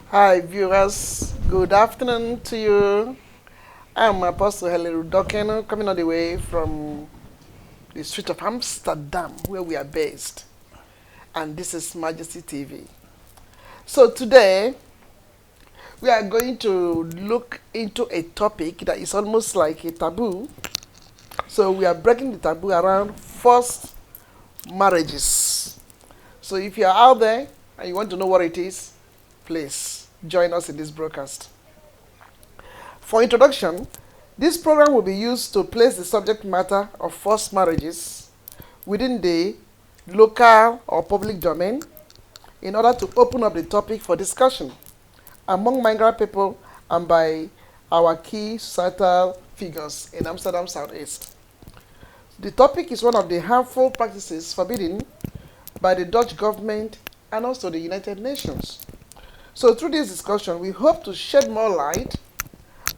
Hi, viewers. Good afternoon to you. I'm Apostle Helen Rudoken, coming all the way from the street of Amsterdam, where we are based. And this is Majesty TV. So today, we are going to look into a topic that is almost like a taboo. So we are breaking the taboo around forced marriages. So if you are out there and you want to know what it is, please join us in this broadcast. For introduction, this program will be used to place the subject matter of forced marriages within the local or public domain in order to open up the topic for discussion among migrant people and by our key societal figures in Amsterdam Southeast. The topic is one of the harmful practices forbidden by the Dutch government and also the United Nations. So through this discussion, we hope to shed more light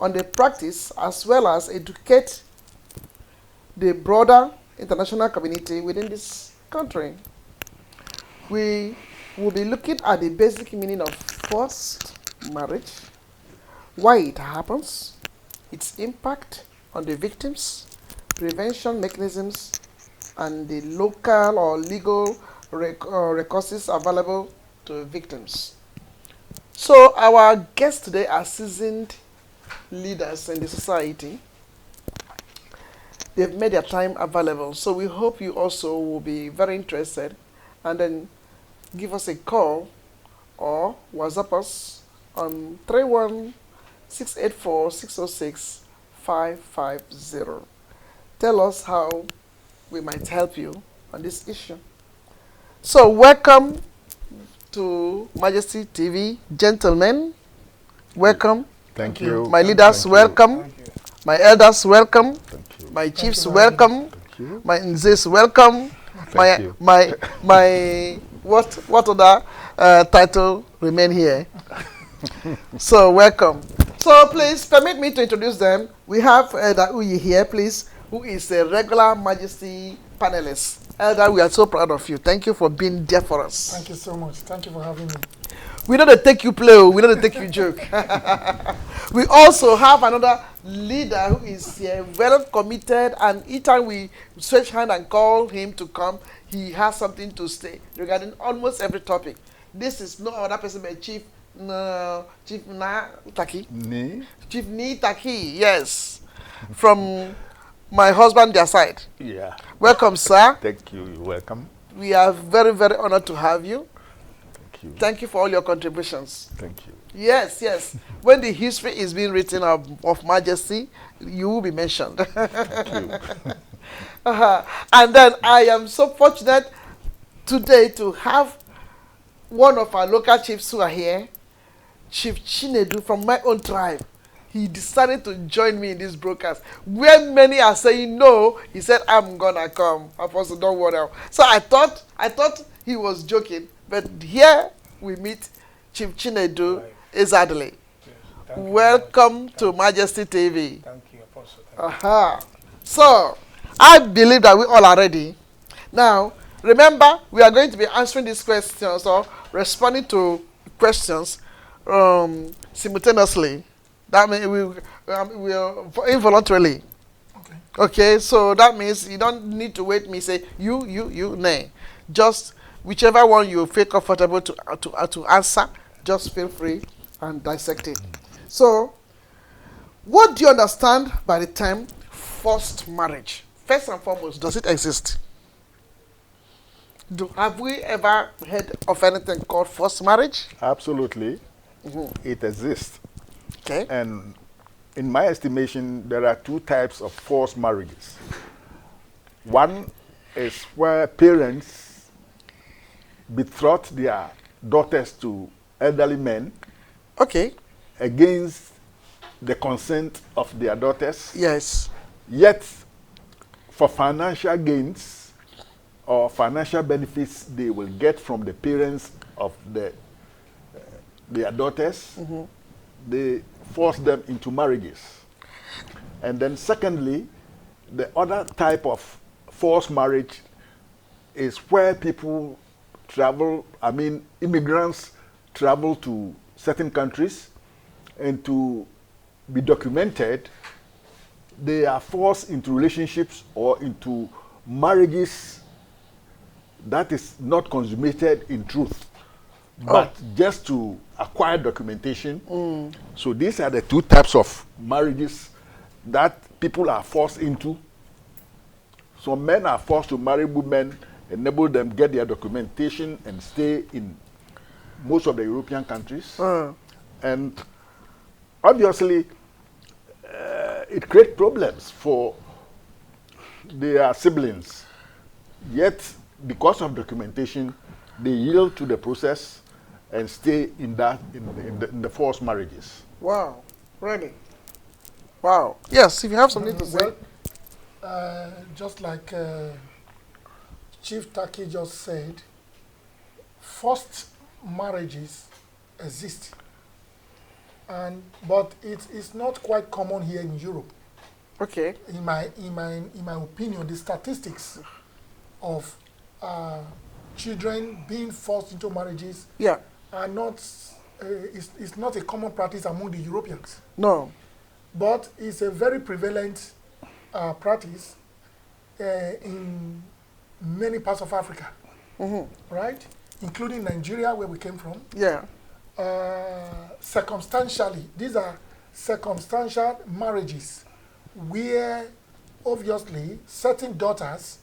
on the practice as well as educate the broader international community within this country. We will be looking at the basic meaning of forced marriage, why it happens, its impact on the victims, prevention mechanisms, and the local or legal recourses available to victims. So our guests today are seasoned leaders in the society. They've made their time available. So we hope you also will be very interested and then give us a call or WhatsApp us on 31-684-606-550. Tell us how we might help you on this issue. So welcome to Majesty TV, gentlemen. Welcome. Thank you. My leaders, welcome. My elders, welcome. My chiefs, welcome. My nzes, welcome. My what other title remain here? So welcome. So please permit me to introduce them. We have Elder Uyi here, please, who is a regular Majesty panelist. Elder, we are so proud of you. Thank you for being there for us. Thank you so much. Thank you for having me. We know they take you play, we know they take you joke. We also have another leader who is very committed, and each time we stretch hand and call him to come, he has something to say regarding almost every topic. This is no other person but Chief Taki. Chief Ni Taki, yes. From my husband, their side. Yeah. Welcome, sir. Thank you. You're welcome. We are very, very honored to have you. Thank you. Thank you for all your contributions. Thank you. Yes, yes. When the history is being written of Majesty, you will be mentioned. Thank you. And then I am so fortunate today to have one of our local chiefs who are here, Chief Chinedu from my own tribe. He decided to join me in this broadcast. Where many are saying no, he said, I'm gonna come. Apostle, don't worry. So I thought he was joking, but here we meet Chief Chinedu Ezadle. Welcome to Majesty TV. Thank you, Apostle. So I believe that we all are ready. Now, remember, we are going to be answering these questions or responding to questions simultaneously. That means we involuntarily. Okay, so that means you don't need to wait me say you, nay. Just whichever one you feel comfortable to answer, just feel free and dissect it. So, what do you understand by the term forced marriage? First and foremost, does it exist? Have we ever heard of anything called forced marriage? Absolutely. It exists. Okay. And in my estimation, there are two types of forced marriages. One is where parents betroth their daughters to elderly men. Okay. Against the consent of their daughters. Yes. Yet, for financial gains or financial benefits they will get from the parents of their daughters, they force them into marriages. And then secondly, the other type of forced marriage is where people travel, I mean, immigrants travel to certain countries, and to be documented, they are forced into relationships or into marriages that is not consummated in truth, but just to acquire documentation. So these are the two types of marriages that people are forced into. Some men are forced to marry women, enable them get their documentation and stay in most of the European countries. And obviously, it creates problems for their siblings. Yet, because of documentation, they yield to the process and stay in the forced marriages. Wow, really? Wow. Yes, if you have something to say. Just like Chief Taki just said, forced marriages exist, but it's not quite common here in Europe. Okay. In my opinion, the statistics of children being forced into marriages are not it's not a common practice among the Europeans. No. But it's a very prevalent practice in many parts of Africa, right? Including Nigeria, where we came from. Yeah. Circumstantially, these are circumstantial marriages where obviously certain daughters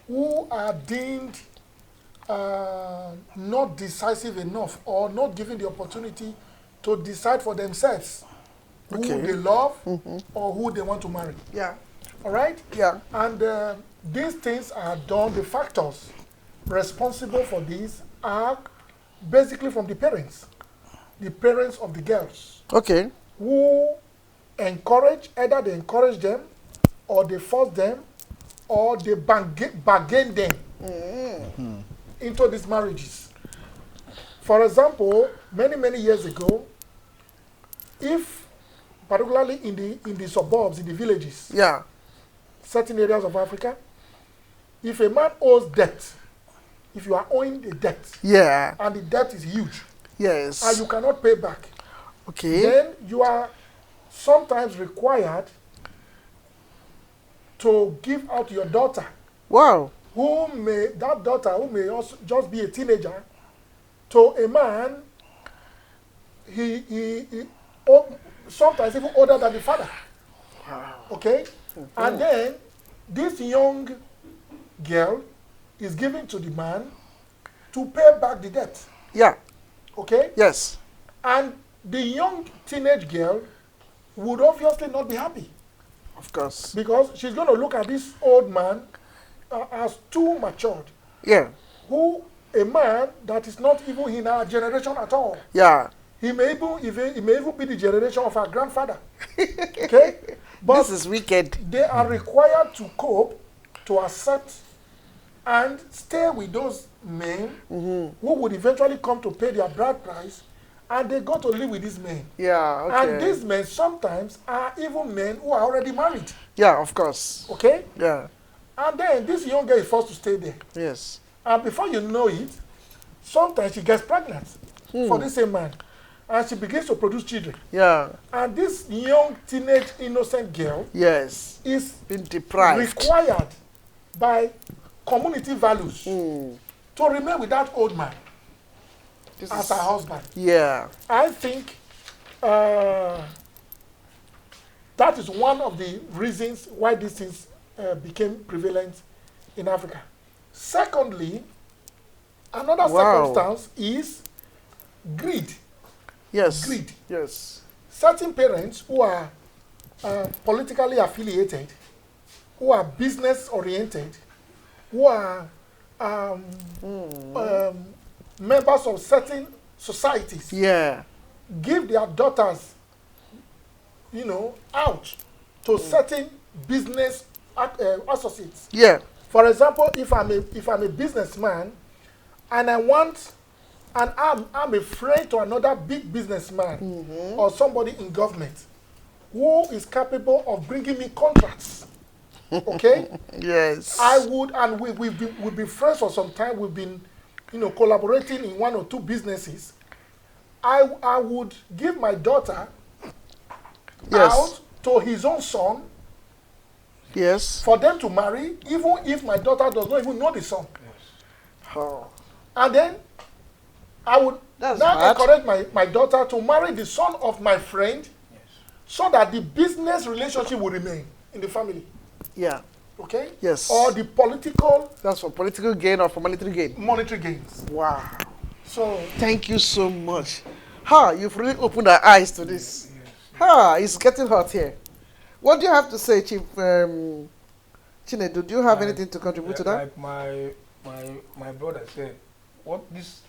who are deemed not decisive enough or not given the opportunity to decide for themselves who they love or who they want to marry. Yeah. All right? Yeah. And these things are done, the factors responsible for this are basically from the parents of the girls. Okay. Who encourage, either they encourage them, or they force them, or they bargain them into these marriages. For example, many years ago, if particularly in the suburbs, in the villages, certain areas of Africa, if a man owes debt, if you are owing a debt, and the debt is huge, and you cannot pay back, then you are sometimes required to give out your daughter. Wow. That daughter who may also just be a teenager, to a man, he sometimes even older than the father. Wow. Okay? And then this young girl is given to the man to pay back the debt. Yeah. Okay? Yes. And the young teenage girl would obviously not be happy. Of course. Because she's going to look at this old man as too matured. Yeah. Who, a man that is not even in our generation at all. Yeah. He may even be the generation of our grandfather. Okay? But this is wicked. They are required to cope, to accept, and stay with those men who would eventually come to pay their bride price, and they go to live with these men. Yeah, okay. And these men sometimes are even men who are already married. Yeah, of course. Okay? Yeah. And then this young girl is forced to stay there. Yes. And before you know it, sometimes she gets pregnant for the same man. And she begins to produce children. Yeah. And this young, teenage, innocent girl is been deprived, required by community values to remain with that old man as her husband. Yeah. I think that is one of the reasons why these things became prevalent in Africa. Secondly, another circumstance is greed. Yes. Greed. Yes. Certain parents who are politically affiliated, who are business oriented, who are members of certain societies, give their daughters, out to certain business associates. Yeah. For example, if I'm a businessman and I want, and I'm a friend to another big businessman or somebody in government who is capable of bringing me contracts Okay? Yes. I would, and we've been friends for some time. We've been, collaborating in one or two businesses. I would give my daughter Yes. out to his own son Yes. for them to marry, even if my daughter does not even know the son. Oh. And then I would That's now bad. encourage my daughter to marry the son of my friend, so that the business relationship will remain in the family. Yeah. Okay? Yes. Or the political That's for political gain or for monetary gain. monetary gains. Wow. So Thank you so much. You've really opened our eyes to this. It's getting hot here. What do you have to say, Chief Chinedu? Do you have anything to contribute to that? Like my brother said, what this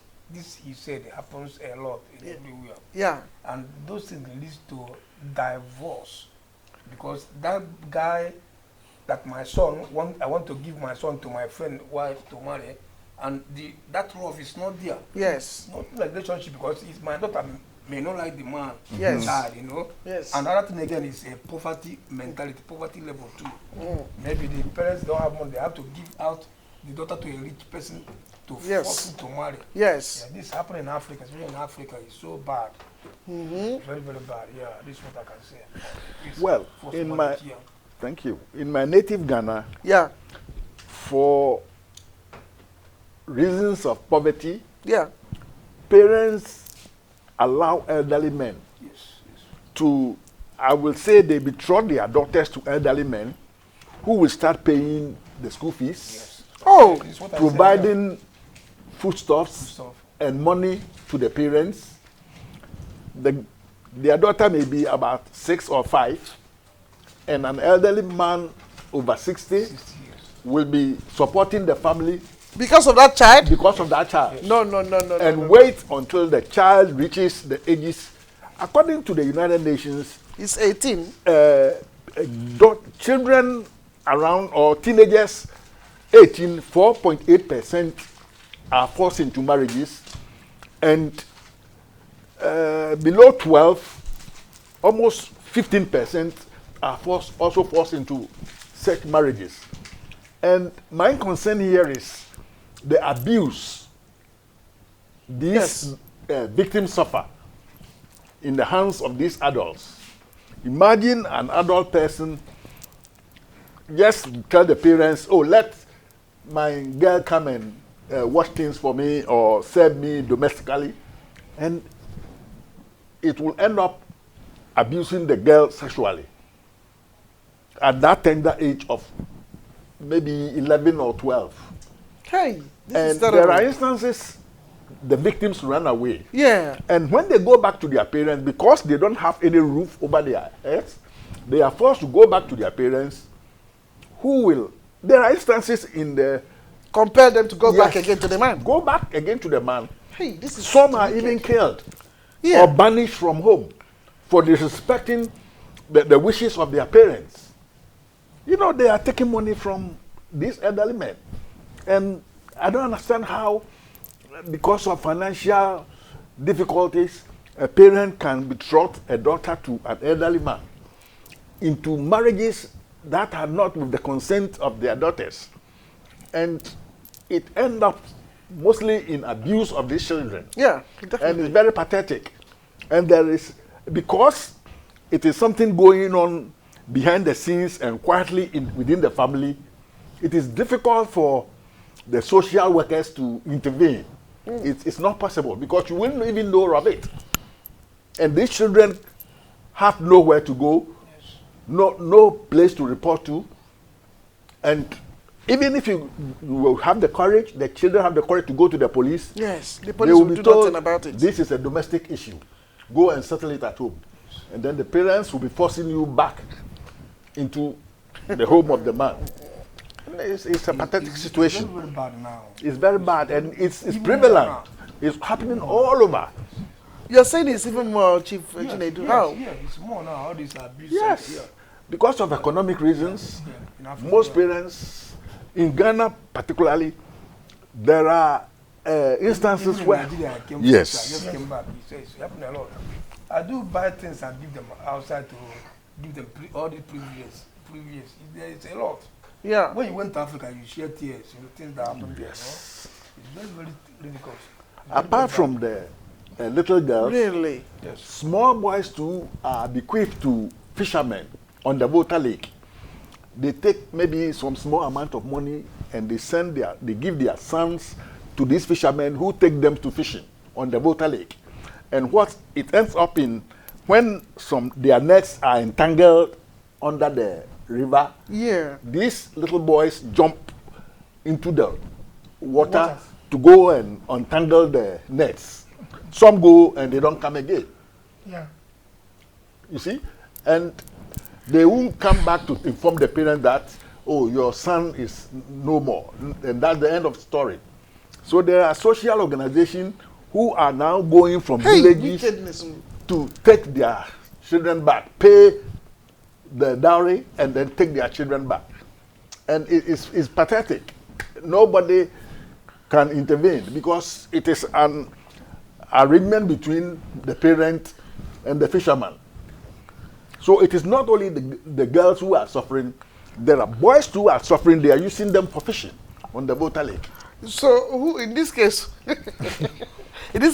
he said happens a lot in everywhere. Yeah. And those things lead to divorce, because that guy, that my son I want to give my son to my friend wife to marry, and that love is not there. Yes. Not like relationship, because it's my daughter may not like the man. Yes. Dad, Yes. Another thing again is a poverty mentality, poverty level too. Maybe the parents don't have money; they have to give out the daughter to a rich person to force him to marry. Yes. Yeah, this happens in Africa, especially in Africa. It's so bad. Very, very bad. Yeah, this is what I can say. It's Well, forced in marriage, my- yeah. Thank you. In my native Ghana, Yeah. for reasons of poverty, Yeah. parents allow elderly men Yes, to, I will say, they betroth their daughters to elderly men who will start paying the school fees, yes. Oh. This is what I said, providing foodstuffs Stuff. and money to the parents. Their daughter may be about 6 or 5, and an elderly man over 60 60 years. will be supporting the family Because of that child? because of that child. No. And no. wait until the child reaches the ages. According to the United Nations, It's 18. children around, or teenagers 18, 4.8% are forced into marriages, and below 12, almost 15% are also forced into such marriages. And my concern here is the abuse these victims suffer in the hands of these adults. Imagine an adult person just tell the parents, oh, let my girl come and wash things for me or serve me domestically, and it will end up abusing the girl sexually at that tender age of maybe 11 or 12. Hey. This And is there terrible. are instances the victims run away. Yeah. And when they go back to their parents, because they don't have any roof over their heads, they are forced to go back to their parents, who will, there are instances in the, Compel them to go Yes. back again to the man. go back again to the man. Hey, this is Some are wicked. even killed Yeah. or banished from home for disrespecting the wishes of their parents. You know, they are taking money from these elderly men. And I don't understand how, because of financial difficulties, a parent can betroth a daughter to an elderly man into marriages that are not with the consent of their daughters. And it ends up mostly in abuse of these children. Yeah, And definitely. it's very pathetic. And there is, because it is something going on behind the scenes and quietly within the family, it is difficult for the social workers to intervene. It's not possible because you wouldn't even know of it. And these children have nowhere to go, no place to report to. And even if you will have the courage, the children have the courage to go to the police, Yes, the they police will will be do told nothing about it. this is a domestic issue. Go and settle it at home. And then the parents will be forcing you back into the home of the man. It's a pathetic situation. It's very, very bad now. It's very bad, and it's Even prevalent. now. It's happening all over. You're saying it's even more, Chief Chinedu. How? Yeah, it's more now. All these abuse. Yes. Yeah. Because of economic reasons, Yeah, in Africa, most yeah. parents, in Ghana particularly, there are instances Even in where... Nigeria, I came Yes. I just came back. He says it happened a lot. I do buy things and give them outside to give them all the privileges previous. It's a lot. Yeah. When you went to Africa, you share tears, things that happen there. It's very, very difficult. Apart from the little girls, Really? Yes. small boys too are bequeathed to fishermen on the Volta Lake. They take maybe some small amount of money and they give their sons to these fishermen who take them to fishing on the Volta Lake. And what it ends up in, when their nets are entangled under the river, Yeah. these little boys jump into the water Waters. to go and untangle the nets. Some go and they don't come again. Yeah. You see? And they won't come back to inform the parents that, oh, your son is no more. And that's the end of the story. So there are social organizations who are now going from Hey, villages wickedness. to take their children back, pay the dowry, and then take their children back. And it's pathetic. Nobody can intervene because it is an arrangement between the parent and the fisherman. So it is not only the girls who are suffering, there are boys too who are suffering. They are using them for fishing on the Volta Lake. So who in this case?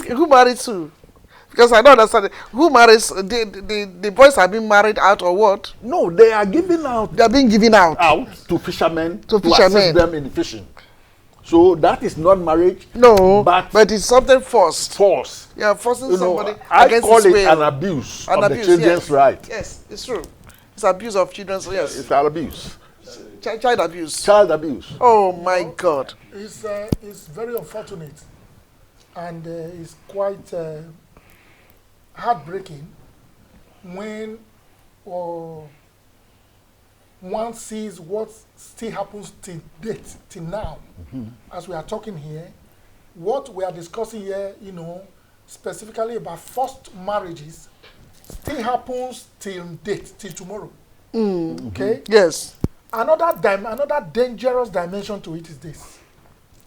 Who married who? Because I don't understand. Who marries? The boys are being married out or what? No, they are giving out They are being given out. to fishermen To assist fishermen. them in fishing. So that is not marriage. No, But- but it's something forced. Force. Yeah, forcing You know, somebody I against call his it will. an abuse An of abuse, the children's yes. right. Yes, it's true. It's abuse of children. So yes, It's an abuse. child abuse. Child abuse. Oh my God. It's very unfortunate, and it's quite heartbreaking when one sees what still happens till date, till now. As we are talking here, what we are discussing here, specifically about forced marriages, still happens till date, till tomorrow. Okay? Yes. Another dangerous dimension to it is this.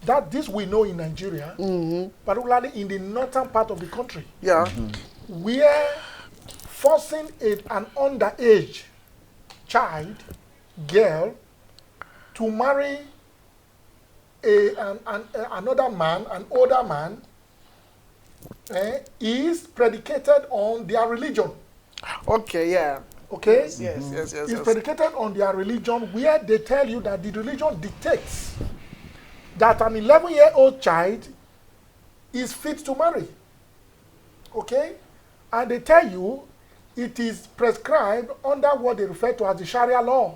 That this we know in Nigeria, particularly in the northern part of the country, Yeah. where forcing an underage child, girl, to marry another man, an older man, is predicated on their religion. Okay. Yeah. Okay? Yes. It's predicated on their religion, where they tell you that the religion dictates that an 11-year-old child is fit to marry. Okay? And they tell you it is prescribed under what they refer to as the Sharia law.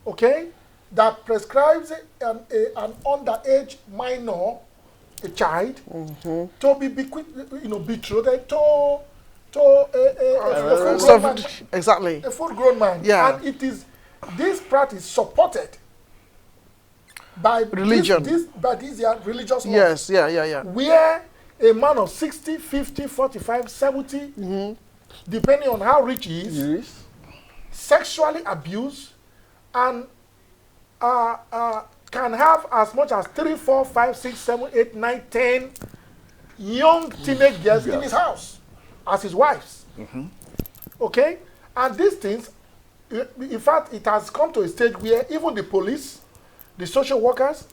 Okay? That prescribes an underage minor, a child, to be betrothed to a full-grown man. Exactly. A full-grown man. Yeah. And this practice supported by Religion. by these religious laws. Yes. Yeah. Where a man of 60, 50, 45, 70, depending on how rich he is, Yes. sexually abused and can have as much as 3, 4, 5, 6, 7, 8, 9, 10 young teenage girls in his house as his wives. Okay? And these things, in fact, it has come to a stage where even the police, the social workers,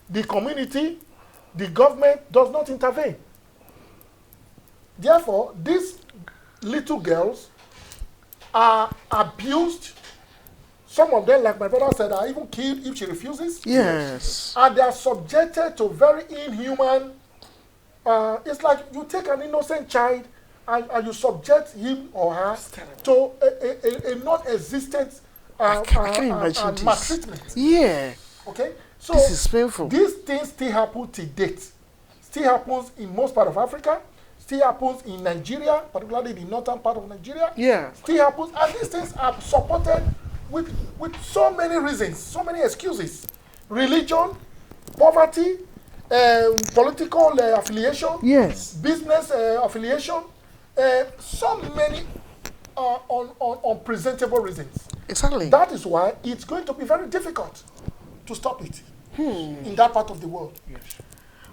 the community, the government does not intervene. Therefore, these little girls are abused. Some of them, like my brother said, are even killed if she refuses. Yes. And they are subjected to very inhuman. It's like you take an innocent child and you subject him or her to a non-existent I can't imagine this. maltreatment. Yeah. Okay? So This is painful. these things still happen to date. Still happens in most part of Africa. Still happens in Nigeria, particularly the northern part of Nigeria. Yeah. Still happens, and these things are supported with so many reasons, so many excuses. Religion, poverty, political affiliation, Yes. business affiliation, so many unpresentable reasons. Exactly. That is why it's going to be very difficult to stop it in that part of the world.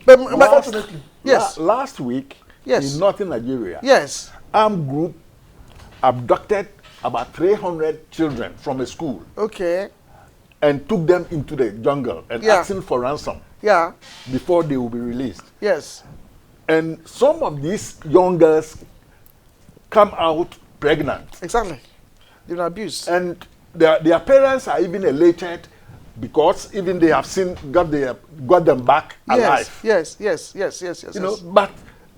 But Unfortunately. yes. Last week, Yes. in northern Nigeria, Yes. armed group abducted about 300 children from a school Okay. and took them into the jungle and Yeah. asking for ransom Yeah. before they will be released. Yes. And some of these young girls come out pregnant. Exactly. They've been abused. And their parents are even elated because even they have got them back alive. Yes. You know, but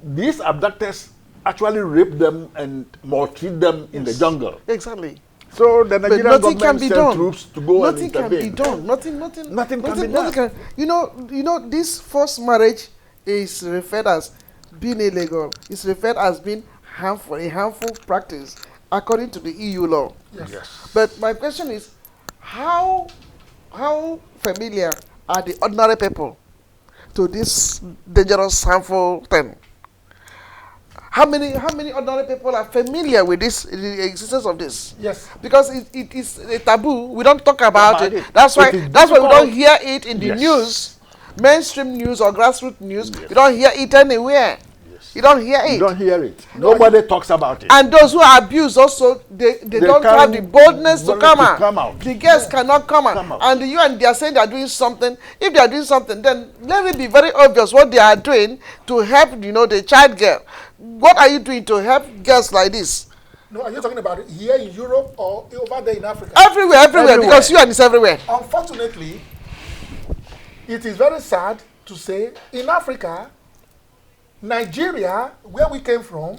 these abductors actually rape them and maltreat them in the jungle. Exactly. So the But Nigerian nothing can government be sent done. troops to go Nothing and can intervene. be done. Nothing can be done. You know, this forced marriage is referred as being illegal. It's referred as being harmful, a harmful practice according to the EU law. Yes. But my question is, how familiar are the ordinary people to this dangerous, harmful thing? How many ordinary people are familiar with this, the existence of this? Yes. Because it is a taboo. We don't talk about it. it. That's why It is we difficult. don't hear it in the Yes. news, mainstream news or grassroots news. Yes. You don't hear it anywhere. Yes. You don't hear You it. don't hear it. Nobody talks about it. And those who are abused also, they don't have the boldness to come out. The girls cannot come out. And you and they are saying they are doing something. If they are doing something, then let it be very obvious what they are doing to help, the child girl. What are you doing to help girls like this? No, are you talking about it here in Europe or over there in Africa? Everywhere, because you and it's everywhere. Unfortunately, it is very sad to say in Africa, Nigeria, where we came from,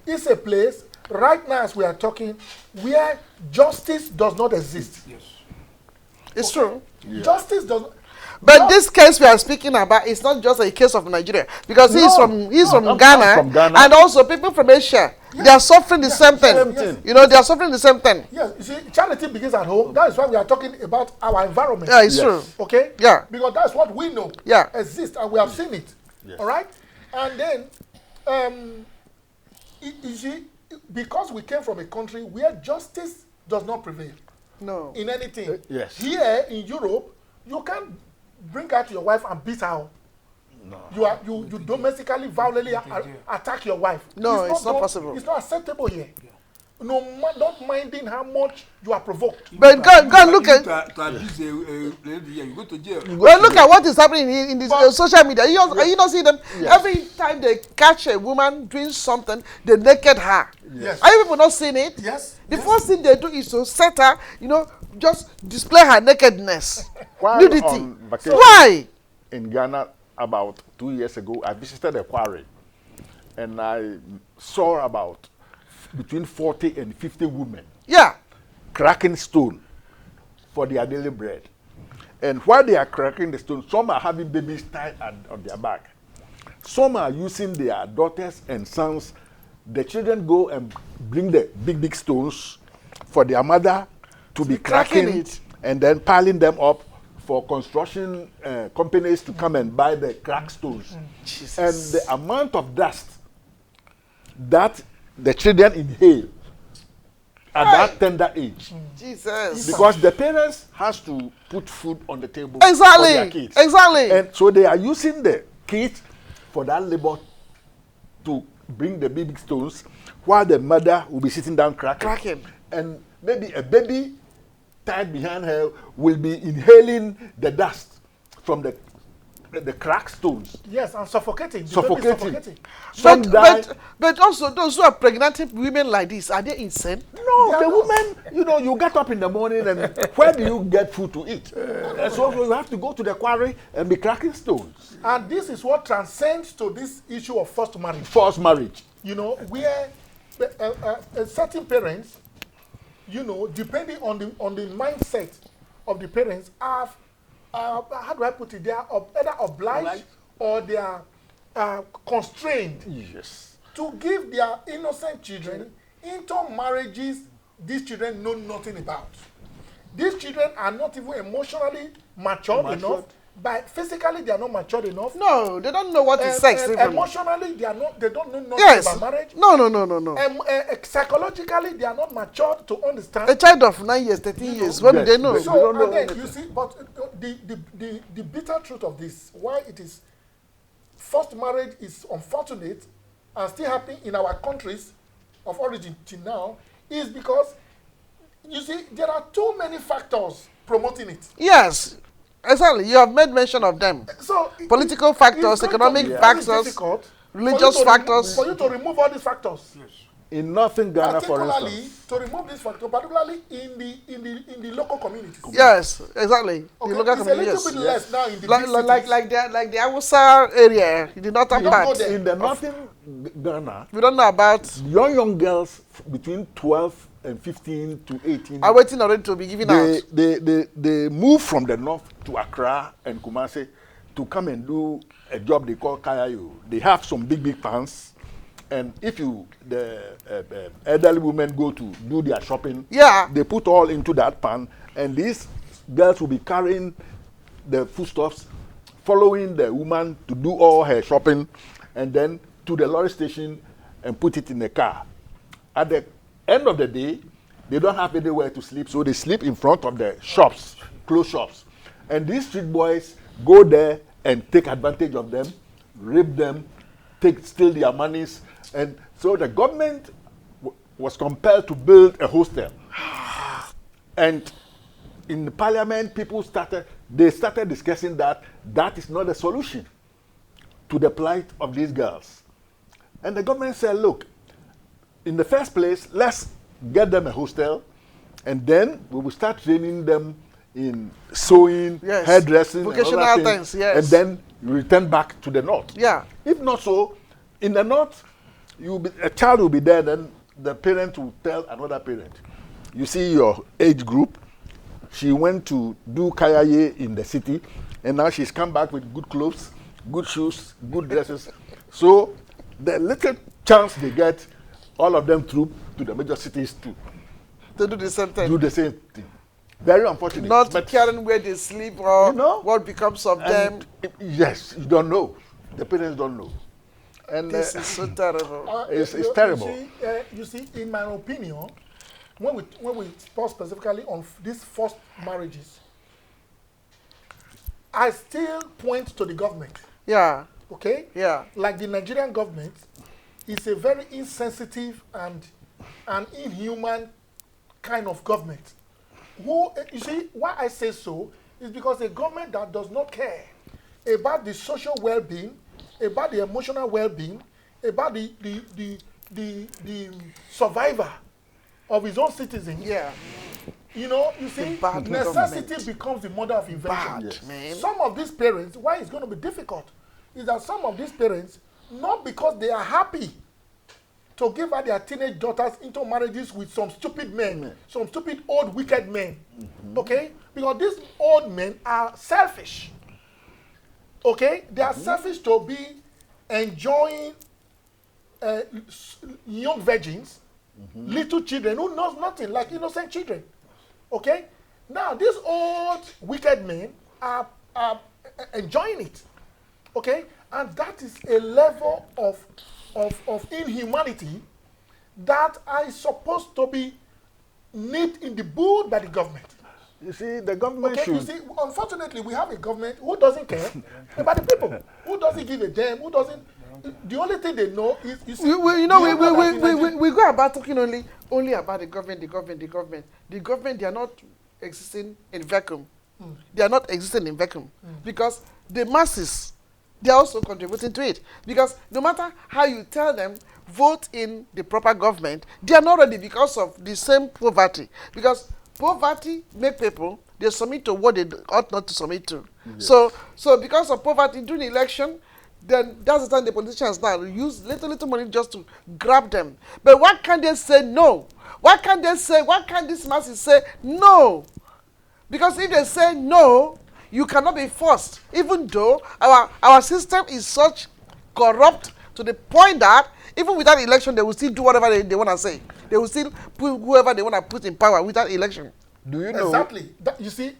is a place right now as we are talking where justice does not exist. Yes. It's true. Yeah. Justice does not. But this case we are speaking about is not just a case of Nigeria, because he's from Ghana, and also people from Asia. Yes. They are suffering the same thing. Yes. They are suffering the same thing. Yes, you see, charity begins at home. That is why we are talking about our environment. Yeah, it's true. Okay? Yeah. Because that's what we know exists, and we have seen it. Yes. All right? And then, you see, because we came from a country where justice does not prevail. No. In anything. Yes. Here in Europe, you can't bring out your wife and beat her. No. You domestically, violently attack your wife. No, it's not possible. It's not acceptable here. No, not minding how much you are provoked. But go and look at. To abuse a lady, you go to jail. Well, look at what is happening in this social media. You don't see them every time they catch a woman doing something, they naked her. Yes. Are you people not seeing it? Yes. The first thing they do is to set her, just display her nakedness, nudity. Why? In Ghana, about 2 years ago, I visited a quarry, and I saw about between 40 and 50 women cracking stone for their daily bread. And while they are cracking the stone, some are having babies tied on their back. Some are using their daughters and sons. The children go and bring the big stones for their mother to be cracking it, and then piling them up for construction companies to come and buy the cracked stones. Jesus. And the amount of dust that the children inhale at that tender age. Jesus. Because the parents has to put food on the table for their kids. Exactly. And so they are using the kids for that labor to bring the big stones while the mother will be sitting down cracking. And maybe a baby tied behind her will be inhaling the dust from the cracked stones. Yes, and suffocating. Some die. But also those who are pregnant women like this, are they insane? No, the women, you get up in the morning and where do you get food to eat? So you have to go to the quarry and be cracking stones. And this is what transcends to this issue of forced marriage. Forced marriage. Where certain parents, depending on the mindset of the parents, have how do I put it? They are either obliged or they are constrained to give their innocent children into marriages these children know nothing about. These children are not even emotionally matured enough. Physically, they are not matured enough. No, they don't know what is sex. Emotionally, they don't know nothing about marriage. No. Psychologically, they are not matured to understand. A child of 9 years, 13 years, what do they know? So, again, you see, but the bitter truth of this, why it is forced marriage is unfortunate and still happening in our countries of origin till now, is because You see, there are too many factors promoting it. Yes, exactly. You have made mention of them. So Political factors, it's going to economic be very factors, difficult religious for factors. for you to remove all these factors. Yes. In Northern Ghana, for Particularly instance, to remove this factor, particularly in the local communities. Yes, exactly. Okay, The local it's community. a little bit less now in the Like big like cities. like the Hausa area, the northern You don't go part. there. in the Northern Ghana, We don't know about. young girls between 12 and 15 to 18, Are waiting already to be given out. they move from the north to Accra and Kumasi to come and do a job they call kayayo. They have some big pans, and if the elderly women go to do their shopping, Yeah. they put all into that pan, and these girls will be carrying the foodstuffs, following the woman to do all her shopping, and then to the lorry station and put it in the car. At the end of the day, they don't have anywhere to sleep, so they sleep in front of the shops, clothes shops. And these street boys go there and take advantage of them, rape them, steal their monies. And so the government was compelled to build a hostel. And in the parliament, they started discussing that is not a solution to the plight of these girls. And the government said, look, in the first place, let's get them a hostel, and then we will start training them in sewing, Yes. hairdressing, Vocational and other things, yes. and then you return back to the north. Yeah. If not so, in the north, a child will be there, then the parent will tell another parent, you see your age group, she went to do kayaye in the city, and now she's come back with good clothes, good shoes, good dresses. So the little chance they get, all of them troop to the major cities to do the same thing. do the same thing. Very unfortunate. Not but caring where they sleep or You know, what becomes of them. yes, you don't know. The parents don't know. And This is so terrible. It's terrible. You see, in my opinion, when we talk specifically on these forced marriages, I still point to the government. Yeah. Okay? Yeah. Like the Nigerian government is a very insensitive and an inhuman kind of government. You see, why I say so is because a government that does not care about the social well-being, about the emotional well-being, about the survivor of his own citizens. Yeah. You know, you see, bad necessity government. becomes the mother of invention. Bad, man. Some of these parents, why it's going to be difficult, is that some of these parents, not because they are happy to give out their teenage daughters into marriages with some stupid men, some stupid old wicked men, okay? Because these old men are selfish, okay? They are selfish to be enjoying young virgins, little children who knows nothing, like innocent children, okay? Now, these old wicked men are enjoying it, okay? And that is a level of inhumanity that is supposed to be nipped in the bud by the government. You see, the government Okay, should. you see, unfortunately, we have a government who doesn't care about the people, who doesn't give a damn, who doesn't. The only thing they know is you see. We go about talking only about the government. The government, they are not existing in vacuum. They are not existing in vacuum because the masses, they are also contributing to it. Because no matter how you tell them, vote in the proper government, they are not ready because of the same poverty. Because poverty make people, they submit to what they ought not to submit to. Yes. So because of poverty during the election, then that's the time the politicians now use little money just to grab them. But why can't they say no? Why can't these masses say no? Because if they say no, you cannot be forced, even though our system is such corrupt to the point that even without election, they will still do whatever they want to say. They will still put whoever they want to put in power without election. Do you know? Exactly. You see,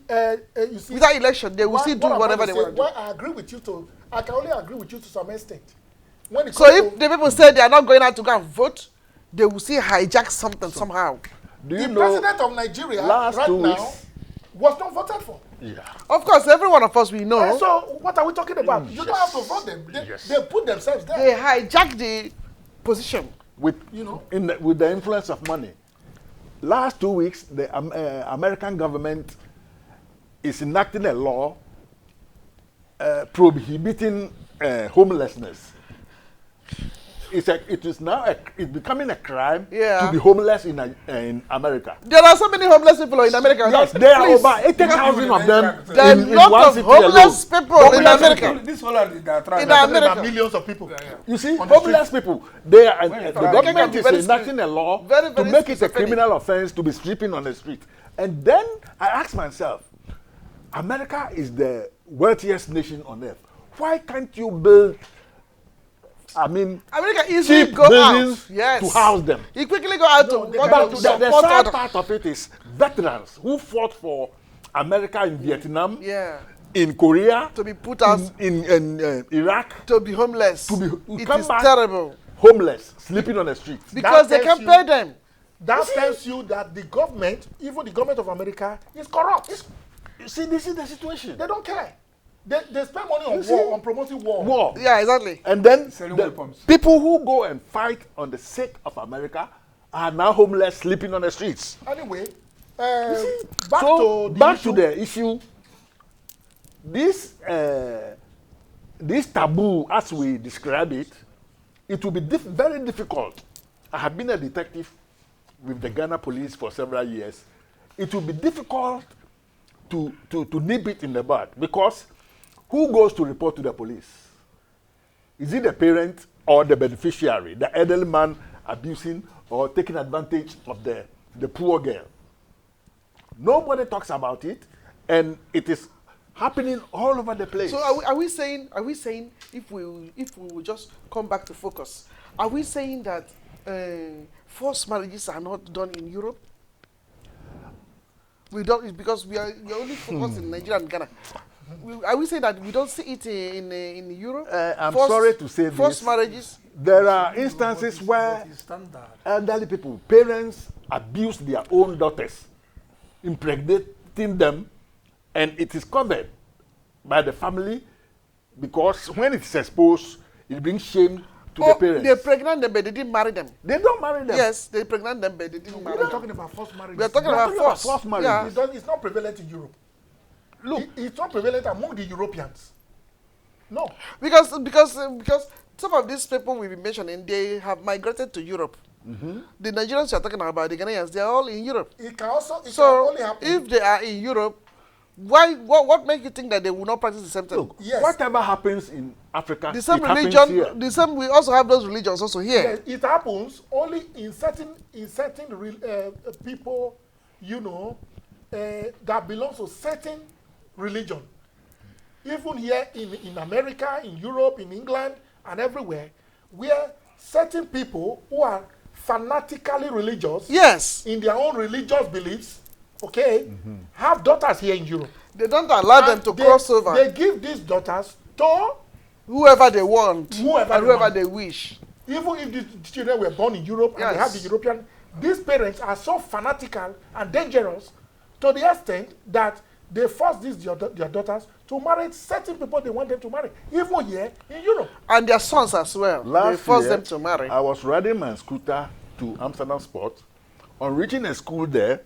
without election, they will still do whatever they want to do. Well, I agree with you I can only agree with you to some extent. So if the people say they are not going out to go and vote, they will still hijack something somehow. Do you the know? president of Nigeria right now was not voted for. Yeah. Of course, every one of us we know. So what are we talking about? You don't have to vote them. They put themselves there. They hijack the position. With you know, with the influence of money. last 2 weeks, the American government is enacting a law prohibiting homelessness. It is now it's becoming a crime to be homeless in America. There are so many homeless people in America. Yes, there are over 80,000 of them. There are a lot of homeless people in America. This Holland, they are trying. In America. There are millions of people. You see, homeless people. They are, the government is very enacting a law very, to very make it a schizophrenic. criminal offense to be sleeping on the street. And then I ask myself, America is the wealthiest nation on earth. Why can't you build, America easily cheap go buildings out. to house them? You quickly go out But to the support sad other. part of it is veterans who fought for America in Vietnam, Yeah. in Korea, To be put out, in Iraq, to be homeless. It come is back terrible. homeless, sleeping on the street. Because they tells can you- pay them. That tells you that the government, even the government of America, is corrupt. You see, this is the situation. They don't care. They spend money on You see? war, on promoting war. War. Yeah, exactly. And then Selling the weapons. people who go and fight on the sake of America are now homeless, sleeping on the streets. Anyway, So back to the issue. This taboo, as we describe it, it will be very difficult. I have been a detective with the Ghana police for several years. It will be difficult to nip it in the bud, because who goes to report to the police? Is it the parent or the beneficiary, the elderly man abusing or taking advantage of the poor girl? Nobody talks about it, and it is happening all over the place. So are we saying if we will just come back to focus, are we saying that forced marriages are not done in Europe? We don't, it's because you're only focused in Nigeria and Ghana. Are we saying that we don't see it in Europe? I'm sorry to say forced this. marriages. There are instances where elderly people, parents abuse their own daughters, impregnating them, and it is covered by the family, because when it's exposed, it brings shame to the parents. They pregnant them, but they didn't marry them. They don't marry them. Yes, they pregnant them, but they didn't marry We're them. talking about forced marriage. We are talking about force. forced marriage. Yeah. It's not prevalent in Europe. Look, It's not prevalent among the Europeans. No. Because some of these people we've been mentioning, they have migrated to Europe. The Nigerians you are talking about, the Ghanaians, they are all in Europe. It can also can So only happen. if they are in Europe, what makes you think that they will not practice the same thing? look, Yes. whatever happens in Africa, The same it happens religion, here. the same. We also have those religions also here. Yes, it happens only in certain people, that belong to certain religion. Even here in America, in Europe, in England, and everywhere, where certain people who are fanatically religious Yes, in their own religious beliefs, have daughters here in Europe. they don't allow them And to cross over. They give these daughters to Whoever they want, Whoever and they whoever want. they wish. even if the children were born in Europe and they have the Yes. European, these parents are so fanatical and dangerous to the extent that they force their daughters to marry certain people they want them to marry, even here in Europe. And their sons as well. They force them to marry. I was riding my scooter to Amsterdam Sport. On reaching a school there,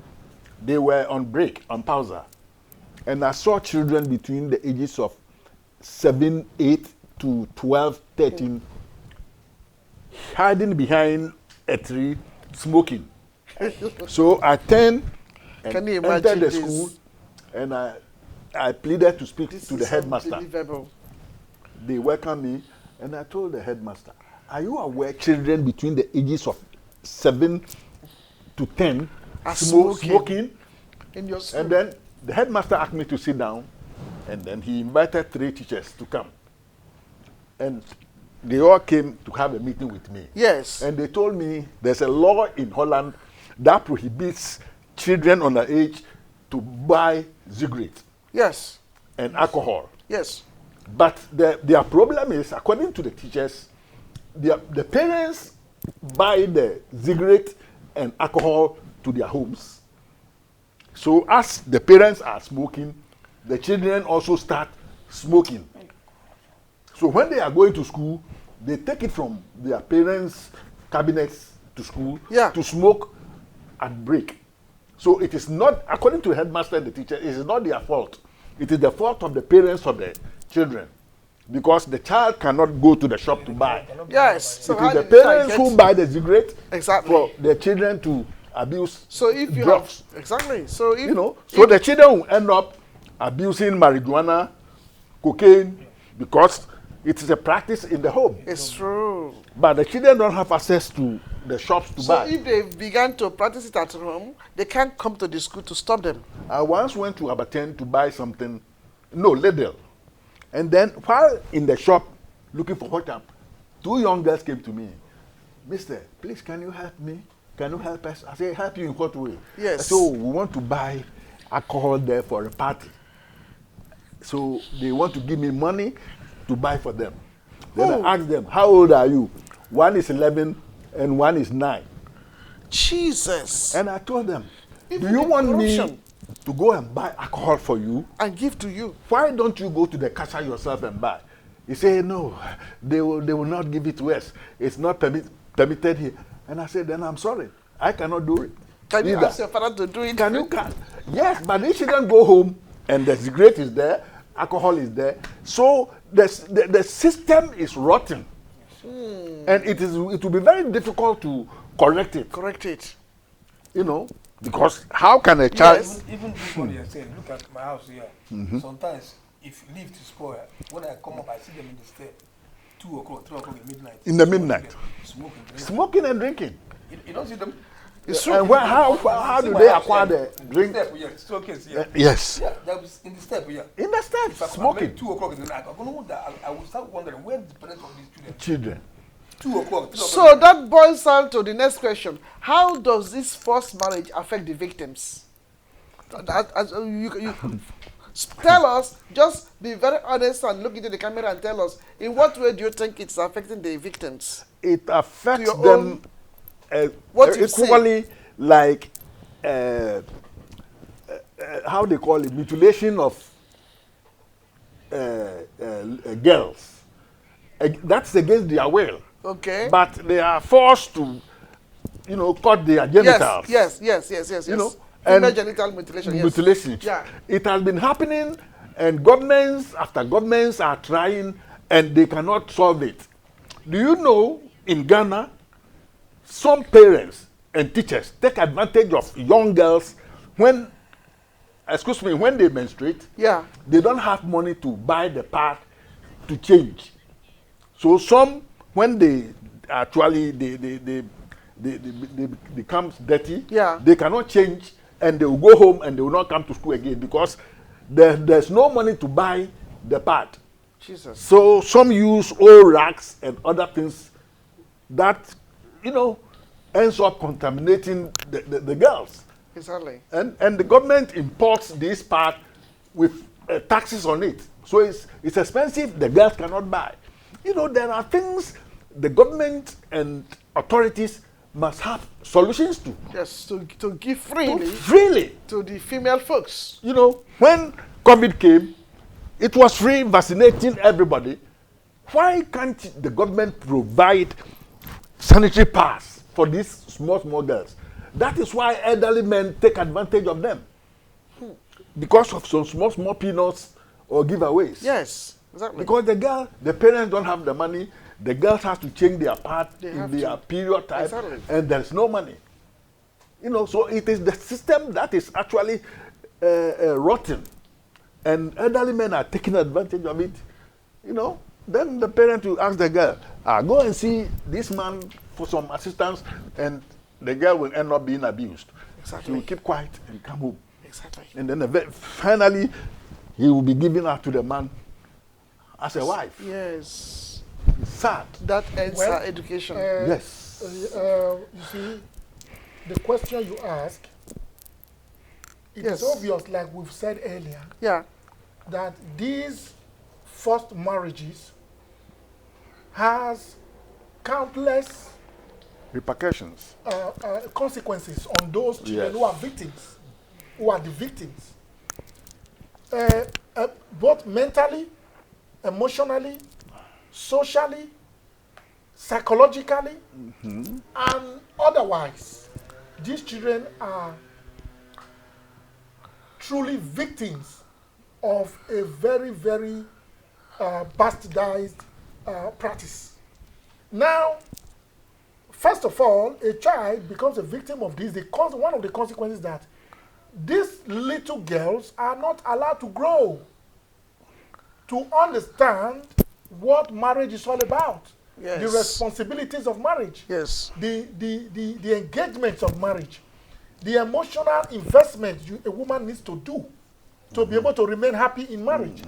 they were on break, on pausa. And I saw children between the ages of 7, 8 to 12, 13, hiding behind a tree, smoking. So I turned and Can you entered imagine the this? school, and I pleaded to speak This to the is headmaster. unbelievable. They welcomed me, and I told the headmaster, are you aware children between the ages of 7 to 10 Are smoking? In your school. And then the headmaster asked me to sit down, and then he invited 3 teachers to come. And they all came to have a meeting with me. Yes. And they told me there's a law in Holland that prohibits children under age to buy cigarettes Yes. and alcohol. Yes. But their problem is, according to the teachers, the parents buy the cigarette and alcohol to their homes. So as the parents are smoking, the children also start smoking. So when they are going to school, they take it from their parents' cabinets to school Yeah. to smoke at break. So it is not, according to the headmaster and the teacher, it is not their fault. It is the fault of the parents of the children. Because the child cannot go to the shop to buy. Yes. So It how is the did the child parents get- who buy the cigarette Exactly. for their children to abuse So if you drugs. have exactly, so if You know, so the children will end up abusing marijuana, cocaine, because it is a practice in the home. it's true. But the children don't have access to the shops to So buy. if they began to practice it at home, they can't come to the school to stop them. I once went to Abaten to buy something, no, Lidl. And then while in the shop looking for hot up, two young girls came to me. Mister, please, can you help me? Can you help us? I said, help you in what way? Yes. So we want to buy alcohol there for a party. So they want to give me money to buy for them. Then Oh. I asked them, how old are you? One is 11 and one is 9. Jesus. And I told them, Even do you the want corruption. me to go and buy alcohol for you? And give to you. Why don't you go to the cashier yourself and buy? He said, no, they will not give it to us. It's not permitted here. And I said, then I'm sorry. I cannot do it. Can you Either. ask your father to do it? Can you? Yes, but they shouldn't go home and the cigarette is there, alcohol is there. So the system is rotten. And it will be very difficult to correct it, Correct it. you know, because how can a child... Yes. Even this one you're saying, look at my house here. Sometimes, if lift is spoiled, when I come up, I see them in the step. 2 o'clock, 3 o'clock in midnight. In the midnight. Smoking. Smoking and drinking. You don't see them. It's true. And how See do my they house acquire here. the In drink? Step, yeah, staircase, yeah. Yes. Yeah, that was in the step, yeah. In the If I steps, come smoking. at 2 o'clock in the night, I'm gonna wonder, I will start wondering where the parents of these children. Children. 2 o'clock, 3 o'clock. So that boils down to the next question. How does this forced marriage affect the victims? Tell us, just be very honest and look into the camera and tell us, in what way do you think it's affecting the victims? It affects To your them what you see. equally like how they call it, mutilation of girls. That's against their will. Okay. But they are forced to, you know, cut their genitals. Yes. You know, female and genital mutilation. Yes. mutilation. Yeah. It has been happening, and governments after governments are trying, and they cannot solve it. Do you know in Ghana, some parents and teachers take advantage of young girls when, when they menstruate. Yeah. They don't have money to buy the pad to change. So some, when they actually they become dirty, Yeah. they cannot change, and they will go home and they will not come to school again because there's no money to buy the pad. Jesus. So some use old rags and other things that, you know, ends up contaminating the girls. Exactly. And the government imports this part with taxes on it. So it's expensive, the girls cannot buy. You know, there are things the government and authorities must have solutions to. Yes, to give freely Freely. to the female folks. You know, when COVID came, it was free vaccinating everybody. Why can't the government provide sanitary pads for these small girls? That is why elderly men take advantage of them. Because of some small peanuts or giveaways. Yes, exactly. Because the parents don't have the money, the girls have to change their part They in have their to. period time, Exactly. and there's no money. You know, so it is the system that is actually rotten, and elderly men are taking advantage of it. You know, then the parent will ask the girl, go and see this man for some assistance, and the girl will end up being abused. Exactly. She will keep quiet and come home. Exactly. And then finally, he will be given her to the man as a wife. Yes. It's sad. That ends Well, her education. Yes. You see, the question you ask, it Yes. is obvious, like we've said earlier, Yeah. that these forced marriages has countless Repercussions. consequences on those children Yes. who are victims, who are the victims. Both mentally, emotionally, socially, psychologically, and otherwise. These children are truly victims of a very, very bastardized practice. Now, first of all, a child becomes a victim of this. One of the consequences that these little girls are not allowed to grow, to understand what marriage is all about, Yes. the responsibilities of marriage, Yes. the engagements of marriage, the emotional investment a woman needs to do to be able to remain happy in marriage.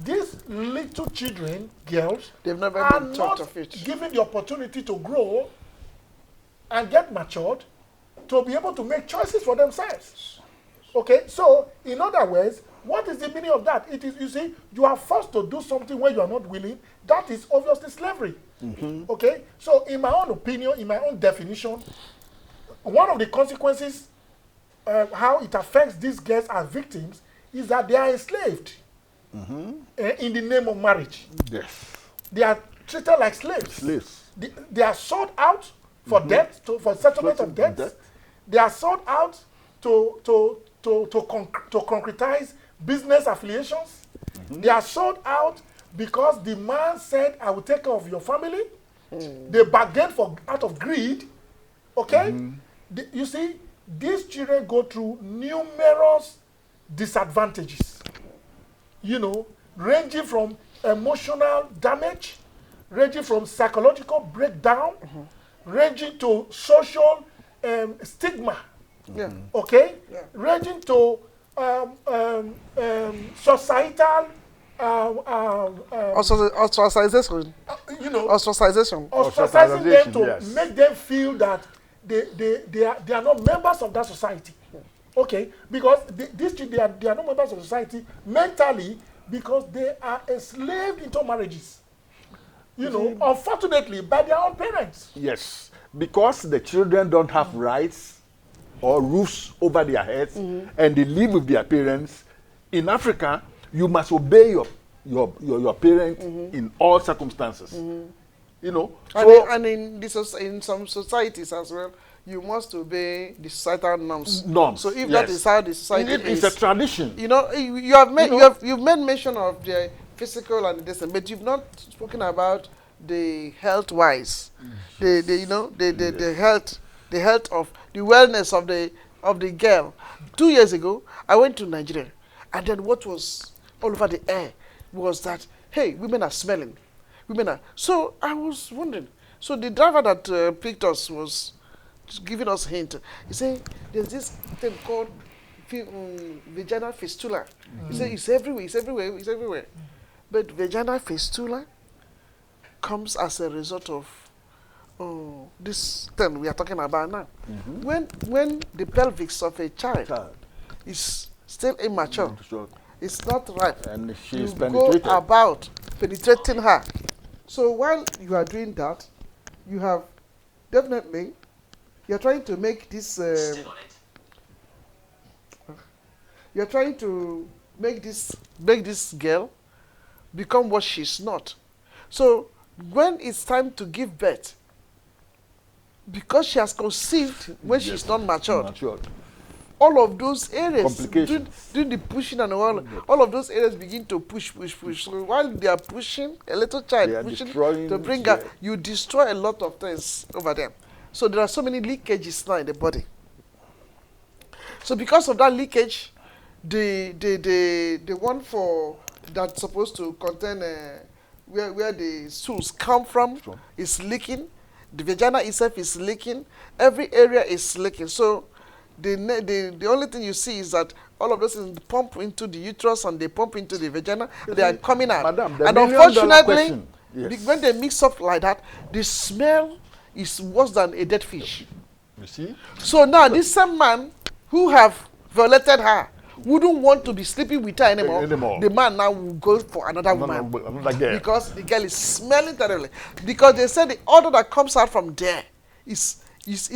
These little children, girls, They've never are been taught not of it. given the opportunity to grow and get matured to be able to make choices for themselves. Okay, so in other words, what is the meaning of that? It is, you see, you are forced to do something where you are not willing. That is obviously slavery. Okay, so in my own opinion, in my own definition, one of the consequences, how it affects these girls as victims, is that they are enslaved in the name of marriage. Yes. They are treated like slaves. Slaves. They are sold out for debt, for settlement of debt. They are sold out to concretize business affiliations. They are sold out because the man said, I will take care of your family. They bargain out of greed. Okay? You see, these children go through numerous disadvantages. You know, ranging from emotional damage, ranging from psychological breakdown, ranging to social stigma. Yeah. Okay? Yeah. Ranging to societal, Ostracization. you know, Ostracization. ostracizing them to yes. make them feel that they are not members of that society. Okay? Because these children, they are not members of society mentally because they are enslaved into marriages. You know, unfortunately, by their own parents. Yes. Because the children don't have rights or roofs over their heads and they live with their parents. In Africa, you must obey your parent in all circumstances. You know, And in some societies as well, you must obey the societal norms. So if that is how the society it's is, a tradition. you know, you have made you've made mention of the physical and this, but you've not spoken about the health wise, the health of the wellness of the girl. 2 years ago, I went to Nigeria, and then what was all over the air was that, hey, women are smelling. So I was wondering. So the driver that picked us was giving us a hint. He said, there's this thing called vaginal fistula. He said, it's everywhere. But vaginal fistula comes as a result of this thing we are talking about now. When the pelvis of a child is still immature, it's not ripe, and you she's go penetrated. about penetrating her. So while you are doing that, you have definitely, you're trying to make this you're trying to make this girl become what she's not. So when it's time to give birth, because she has conceived when she's not matured, all of those areas, doing the pushing and all of those areas begin to push. So while they are pushing, a little child pushing to bring her, you destroy a lot of things over there. So there are so many leakages now in the body. So because of that leakage, the one for that's supposed to contain where the stools come from is leaking. The vagina itself is leaking. Every area is leaking. So the only thing you see is that all of those things pump into the uterus and they pump into the vagina. They are coming out. Madam, and unfortunately, when they mix up like that, the smell is worse than a dead fish. You see? So now this same man who have violated her wouldn't want to be sleeping with her anymore. The man now will go for another woman. Because the girl is smelling terribly. Because they say the odor that comes out from there is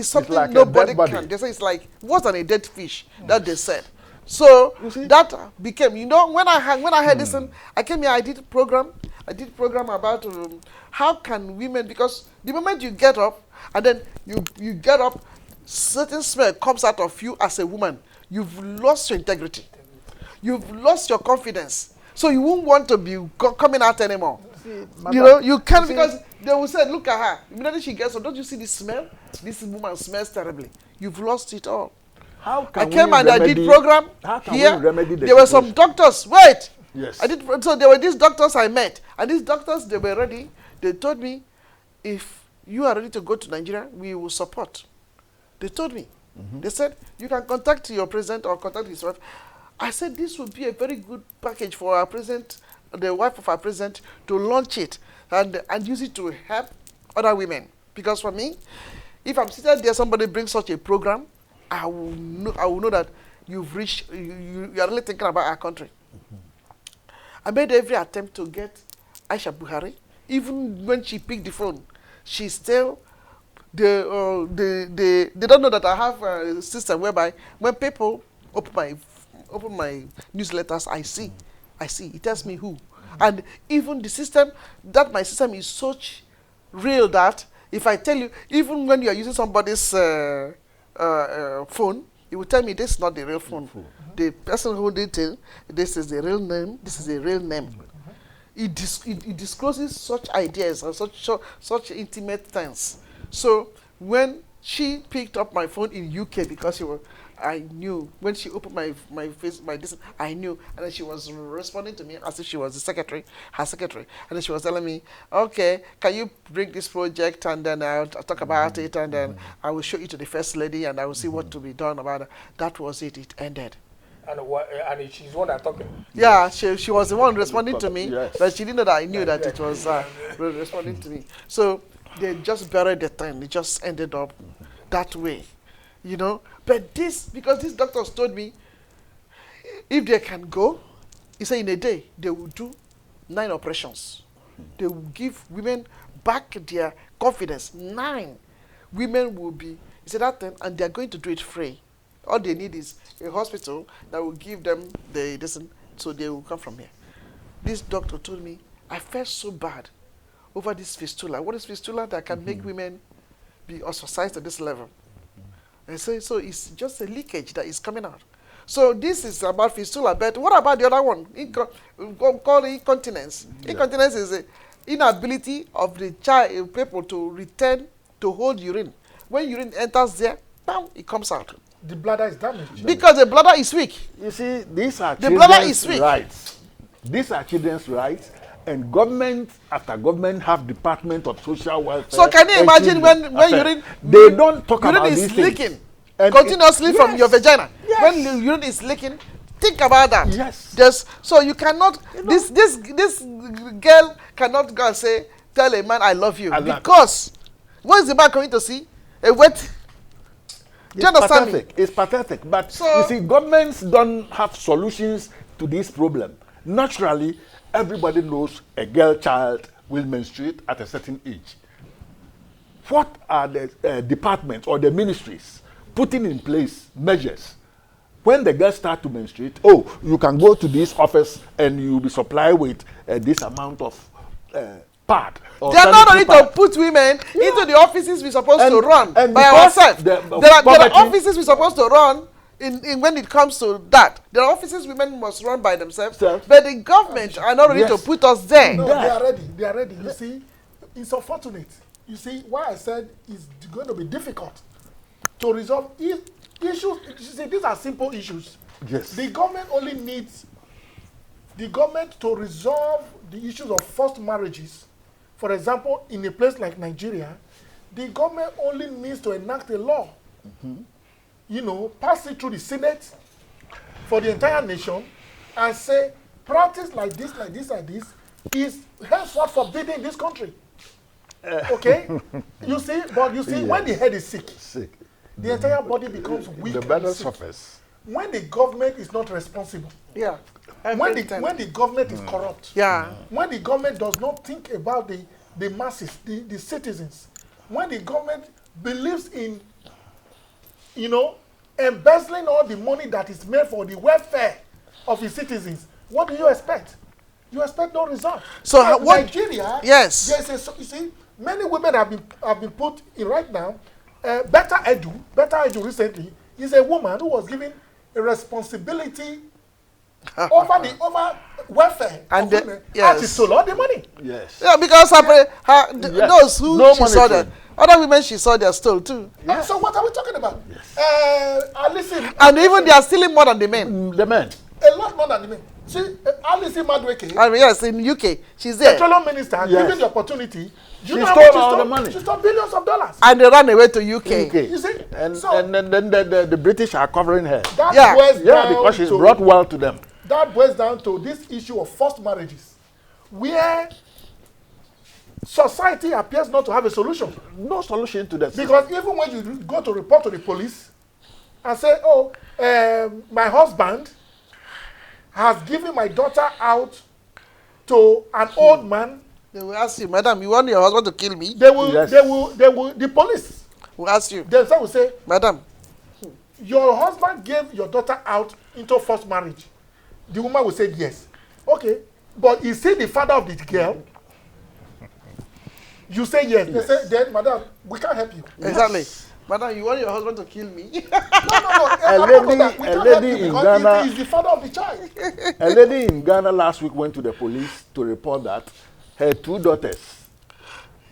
something like nobody can. They say it's like worse than a dead fish, that they said. So that became, when I heard this, and I came here, I did a program about how can women, because the moment you get up, and then you get up, certain smell comes out of you as a woman. You've lost your integrity. you've lost your confidence. So you won't want to be coming out anymore. See, You can't, because they will say, look at her. Immediately she gets up, don't you see the smell? This woman smells terribly. You've lost it all. How I can came and I did program here. There were some doctors. Wait. Yes. So there were these doctors I met. And these doctors, they were ready. They told me, if you are ready to go to Nigeria, we will support. They told me. They said, you can contact your president or contact his wife. I said, this would be a very good package for our president, the wife of our president, to launch it and use it to help other women. Because for me, if I'm sitting there, somebody brings such a program, I will know that you've reached, you are really thinking about our country. I made every attempt to get Aisha Buhari. Even when she picked the phone, she still, they don't know that I have a system whereby when people open my newsletters, I see, it tells me who. And even the system, my system is such real that if I tell you, even when you are using somebody's phone, it will tell me this is not the real phone. The person who did it, this is the real name, this is the real name. It discloses such ideas and such intimate things. So when she picked up my phone in UK, because I knew when she opened my face, I knew, and then she was responding to me as if she was her secretary, and then she was telling me, okay, can you bring this project, and then I'll talk about it, and then I will show you to the first lady, and I will see what to be done about it. That was it. It ended. And she's the one that talking. Yeah, she was the one responding to me, yes. but she didn't know that I knew that it was responding to me. So they just buried the thing. It just ended up that way, you know. But because these doctors told me, if they can go, he said in a day, they will do 9 operations. They will give women back their confidence. 9 women will be, he said that thing, and they're going to do it free. All they need is a hospital that will give them the medicine, so they will come from here. This doctor told me, I felt so bad over this fistula. What is fistula? That can make women be ostracized to this level. And so it's just a leakage that is coming out. So this is about fistula, but what about the other one? Called incontinence. Yeah. Incontinence is the inability of the people to hold urine. When urine enters there, bam, it comes out. The bladder is damaged. Because the bladder is weak. You see, these are the bladder is weak. Rights. These are children's rights, and government after government have Department of Social Welfare. So can you imagine when urine, they don't talk about urine these is things. leaking continuously from your vagina. Yes. When the urine is leaking, think about that. Yes. So you cannot, this girl cannot go and say, tell a man I love you. Because what is the man coming to see? A wet. Do you understand me? It's pathetic. But you see, governments don't have solutions to this problem. Naturally, everybody knows a girl child will menstruate at a certain age. What are the departments or the ministries putting in place measures? When the girls start to menstruate, you can go to this office and you'll be supplied with this amount of pad. They are not only to put women into the offices we're supposed to run by ourselves. There are offices we're supposed to run in when it comes to that. There are offices women must run by themselves, but the government are not ready to put us there. No, they are ready. They are ready. You see, it's unfortunate. You see, why I said it's going to be difficult to resolve issues. You see, these are simple issues. Yes. The government only needs the government to resolve the issues of forced marriages. For example, in a place like Nigeria, the government only needs to enact a law, pass it through the Senate for the entire nation, and say, practice like this is henceforth forbidden in this country. Okay? You see, when the head is sick, the entire body becomes weak. The bladder suffers. When the government is not responsible, when the government is corrupt, when the government does not think about the masses, the citizens, when the government believes in, embezzling all the money that is made for the welfare of its citizens, what do you expect? You expect no result. So Nigeria, yes, you see, many women have been put in right now. Better Edu recently is a woman who was given a responsibility over welfare And of the- women, yes. and she stole all the money. Yes. Yeah, because Yes. those who No she saw there, monitoring. other women she saw there stole too. And so what are we talking about? Listen, And even they are stealing more than the men. The men. a lot more than the men. See, Alison Madueke, I mean, yes, in UK, she's there. petroleum minister, Yes. given the opportunity, She you know how stole much all the money. She stole billions of dollars. And they ran away to UK. Okay. You see? And So- and then the British are covering her. That Yeah. boils Yeah, down because she's to, brought wealth to them. that boils down to this issue of forced marriages, where society appears not to have a solution. No solution to that. Because even when you go to report to the police and say, oh, my husband has given my daughter out to an old man, They will ask you, madam, you want your husband to kill me? they will, Yes. the police Will ask you, themselves will say, madam, your husband gave your daughter out into forced marriage. The woman will say yes. Okay, but is he the father of the girl? You say yes. They say, then, madam, we can't help you. exactly. Madam, you want your husband to kill me? No. A I'm not lady- on that. We a can't help lady you in because Ghana- he is the father of the child. A lady in Ghana last week went to the police to report that her two daughters,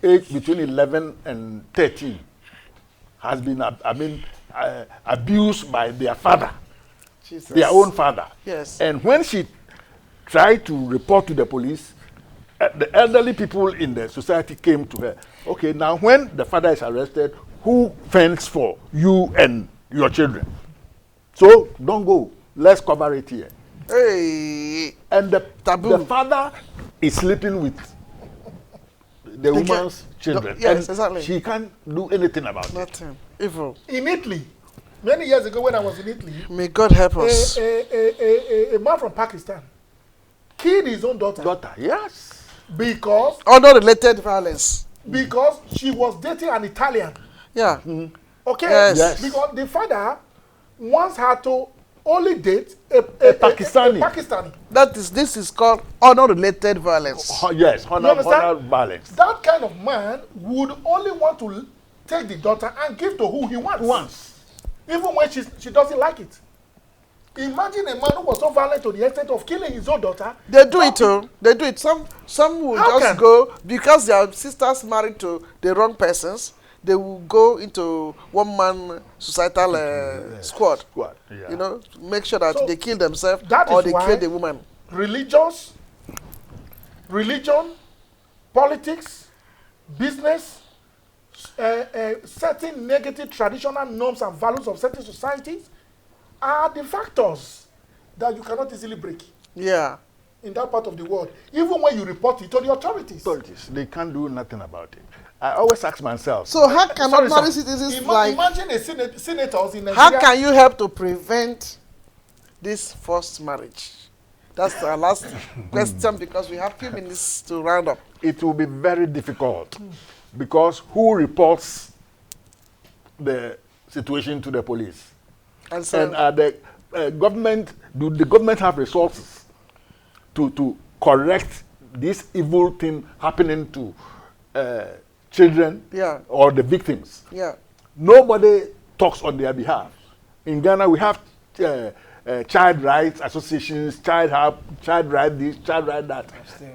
aged between 11 and 13, has been abused by their father, Jesus. their own father. Yes. And when she tried to report to the police, the elderly people in the society came to her. Okay, now when the father is arrested, who fends for you and your children? So don't go. Let's cover it here. Hey. And the Taboo. the father is sleeping with the woman's children. yes, and exactly. she can't do anything about it. Nothing. Evil. In Italy, many years ago when I was in Italy, May God help us. a man from Pakistan killed his own daughter Yes. because Honor-related violence. she was dating an Italian. Yeah. Okay? Yes. Yes. Because the father wants her to only date a Pakistani. Pakistani. This is called honor-related violence. Yes, You understand? honor balance. That kind of man would only want to take the daughter and give to who he wants. Even when she doesn't like it. Imagine a man who was so violent to the extent of killing his own daughter. They do it too. They do it. Some will How just can? go because their sisters married to the wrong persons. They will go into one-man societal squad. Squad, yeah. You know, make sure that So, they kill themselves that or is they why- kill the woman. Religion, politics, business, certain negative traditional norms and values of certain societies are the factors that you cannot easily break Yeah. in that part of the world, even when you report it to the authorities. Authorities, they can't do nothing about it. I always ask myself, So how can Sorry, ordinary sir. citizens like? Imagine a senators in Nigeria. How can you help to prevent this forced marriage? That's our last question because we have few minutes to round up. it will be very difficult because who reports the situation to the police? And so, And the government, do the government have resources to correct this evil thing happening to children Yeah. or the victims? yeah. Nobody talks on their behalf. In Ghana, we have child rights associations, child right this, child right that.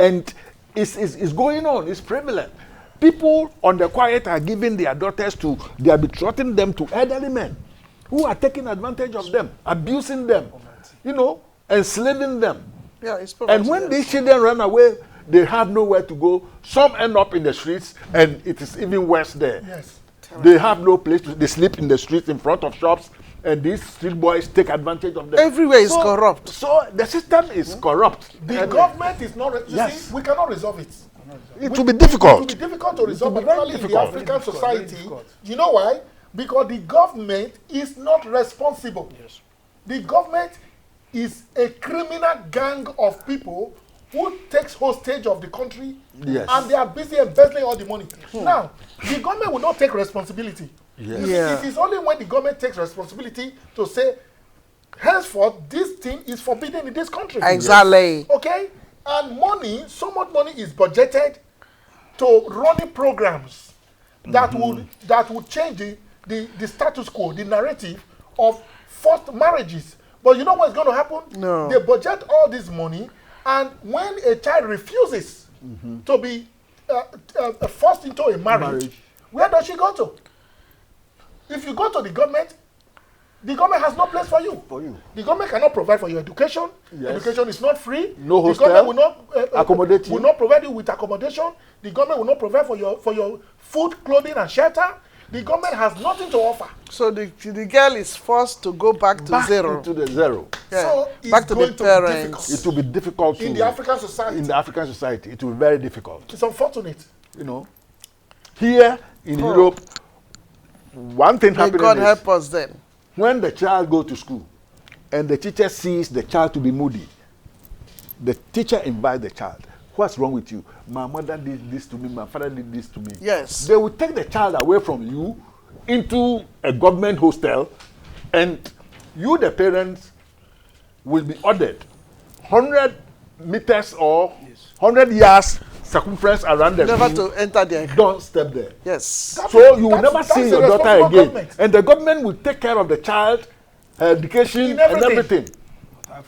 And it's going on, it's prevalent. People on the quiet are giving their daughters to, they are betrothing them to elderly men who are taking advantage of them, abusing them, you know, enslaving them. Yeah, it's And when these children run away, they have nowhere to go. Some end up in the streets, and it is even worse there. Yes. They have no place to. They sleep in the streets in front of shops, and these street boys take advantage of them. Everywhere is corrupt. So the system is corrupt. The And government is not. You Yes. see, we cannot resolve it. it will be It will difficult. be difficult to resolve, will be very particularly in the difficult. African Very difficult, very society. difficult. You know why? Because the government is not responsible. Yes. The government is a criminal gang of people who takes hostage of the country, Yes. and they are busy embezzling all the money. Now, the government will not take responsibility. Yes. You see, Yeah. it is only when the government takes responsibility to say, henceforth, this thing is forbidden in this country. Exactly. Okay? And money, so much money is budgeted to running programs that would change the status quo, the narrative of forced marriages. But you know what's going to happen? No. They budget all this money, and when a child refuses to be forced into a marriage, where does she go to? If you go to the government has no place for you. The government cannot provide for your education. Yes. Education is not free. No the hostel. government will not accommodate you. will not provide you with accommodation. The government will not provide for your food, clothing, and shelter. The government has nothing to offer. So the girl is forced to go back to zero. To the zero. Yeah. So it's Back to the going to be parents. It will be difficult in the African society. In the African society, it will be very difficult. It's unfortunate. You know, here in Europe, one thing May happening God is help us then. when the child goes to school and the teacher sees the child to be moody, the teacher invites the child. What's wrong with you? My mother did this to me, my father did this to me. Yes. They will take the child away from you into a government hostel, and you, the parents, will be ordered 100 meters or 100 yards circumference around the Never school. to enter there. Don't step there. Yes. So you will never that's see the your daughter responsible again. government. And the government will take care of the child, her education, In and everything. everything.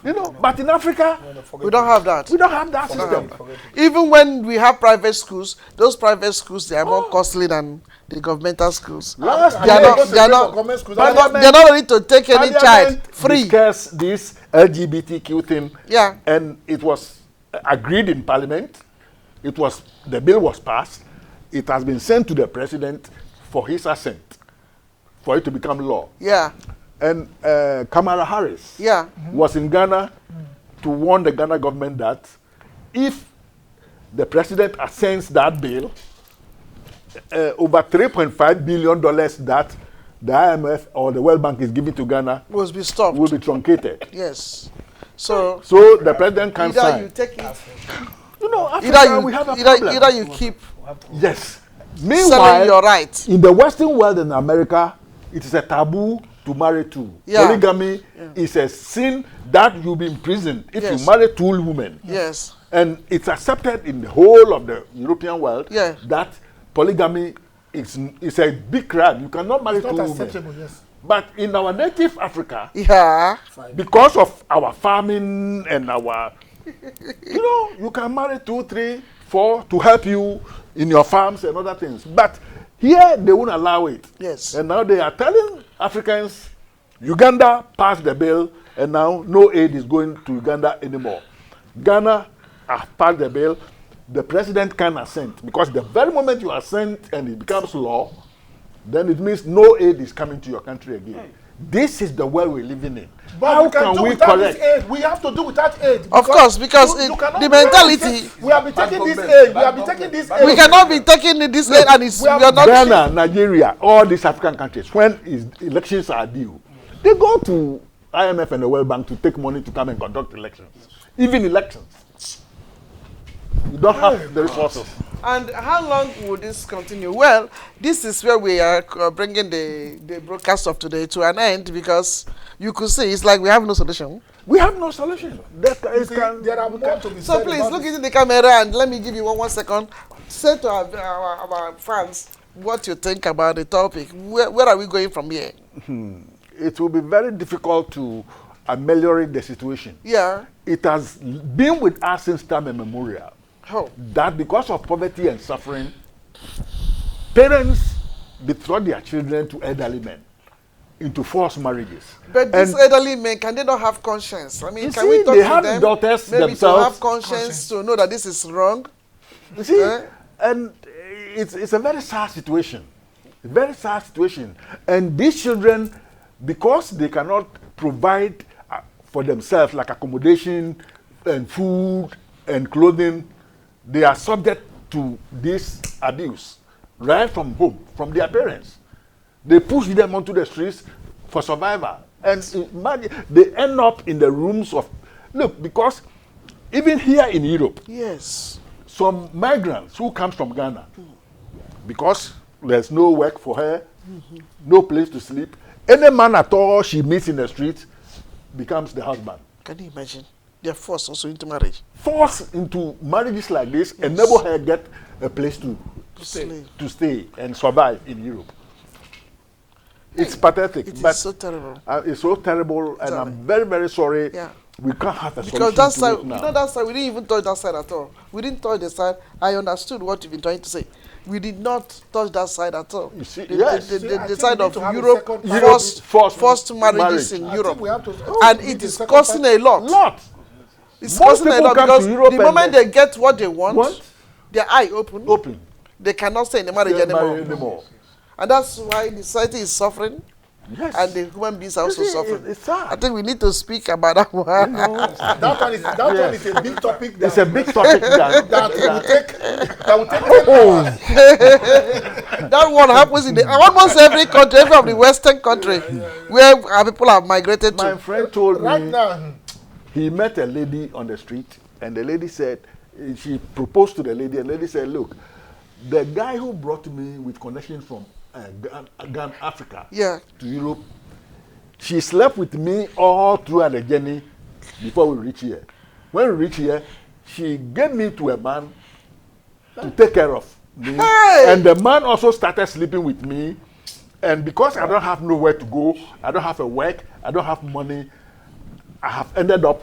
You know, but in Africa, We don't have that. we don't have that system. Even when we have private schools, those private schools, they are more costly than the governmental schools. Last They are year, not, they are not, Government schools. they are not, Parliament- they are not ready to take any child Parliament free. discussed this LGBTQ thing, Yeah. and it was agreed in Parliament. The bill was passed. It has been sent to the president for his assent, for it to become law. Yeah. And Kamala Harris Yeah. was in Ghana to warn the Ghana government that if the president assents that bill, over $3.5 billion that the IMF or the World Bank is giving to Ghana Must be stopped. will be truncated. Yes. So So the president can either sign. you take it, You know, Africa, we have a problem. either you keep Yes. selling Meanwhile, your right. in the Western world in America, it is a taboo to marry two. Yeah. Polygamy is a sin that you'll be imprisoned if Yes. you marry two women. Yes. And it's accepted in the whole of the European world Yeah. that polygamy is a big crime. You cannot marry It's two not women. acceptable, yes. But in our native Africa, Yeah. because of our farming and our, you know, you can marry 2, 3, 4 to help you in your farms and other things. But here they won't allow it. Yes. And now they are telling Africans, Uganda passed the bill, and now no aid is going to Uganda anymore. Ghana has passed the bill. The president can assent, because the very moment you assent and it becomes law, then it means no aid is coming to your country again. This is the world we're living in. But How we can do we without correct? this aid. We have to do without aid. Of course, because you cannot- the mentality, We have been taking this aid. We have been taking this aid. we cannot be taking this aid and it's, we are not. Ghana, Nigeria, all these African countries, when elections are due, they go to IMF and the World Bank to take money to come and conduct elections. Even elections. You don't have the resources. And how long will this continue? Well, this is where we are bringing the broadcast of today to an end, because you could see it's like we have no solution. We have no solution. There are more to be So said please about look this. into the camera and let me give you one second. Say to our fans what you think about the topic. Where are we going from here? It will be very difficult to ameliorate the situation. Yeah. It has been with us since time immemorial. How? That because of poverty and suffering, parents betroth their children to elderly men into forced marriages. But these And elderly men, can they not have conscience? I mean, you can see, we talk they to have them? daughters Maybe themselves. to have conscience to know that this is wrong. You see, Eh? and it's a very sad situation. A very sad situation. And these children, because they cannot provide for themselves like accommodation and food and clothing, they are subject to this abuse right from home, from their parents. They push them onto the streets for survival. And imagine, they end up in the rooms of, look, because even here in Europe, Yes. some migrants who comes from Ghana, because there's no work for her, no place to sleep, any man at all she meets in the street becomes the husband. Can you imagine? They are forced also into marriage. Forced into marriages like this, enable her get a place to Slave. stay and survive in Europe. It's pathetic. It is but so terrible. It's so terrible, and Exactly. I'm very, very sorry. Yeah. We can't have a Because solution that to side, it now. you know, that side, we didn't even touch that side at all. We didn't touch the side. I understood what you've been trying to say. We did not touch that side at all. You see, The, yes. the, See, the, I the think side we need of to have a Europe, second Forced forced marriage. marriages in I Europe. think we have to. And need it the is second costing part. a lot. Lot. It's Most costing a people lot come to because Europe the and moment they get what they want, their eye open. they cannot stay in the marriage Can't anymore. marry anymore. And that's why the society is suffering Yes. and the human beings are also see, suffering. it's sad. I think we need to speak about that one. That one is a big topic. It's a big topic that that will take 10 hours. That one happens in almost every country, every of the Western country where our people have migrated my to. friend told Right me now, he met a lady on the street, and the lady said, she proposed to the lady, and the lady said, look, the guy who brought me with connection from Ghana, Africa, Yeah. to Europe, she slept with me all throughout the journey before we reach here. When we reach here, she gave me to a man to take care of me. Hey! And the man also started sleeping with me. And because I don't have nowhere to go, I don't have a work, I don't have money, I have ended up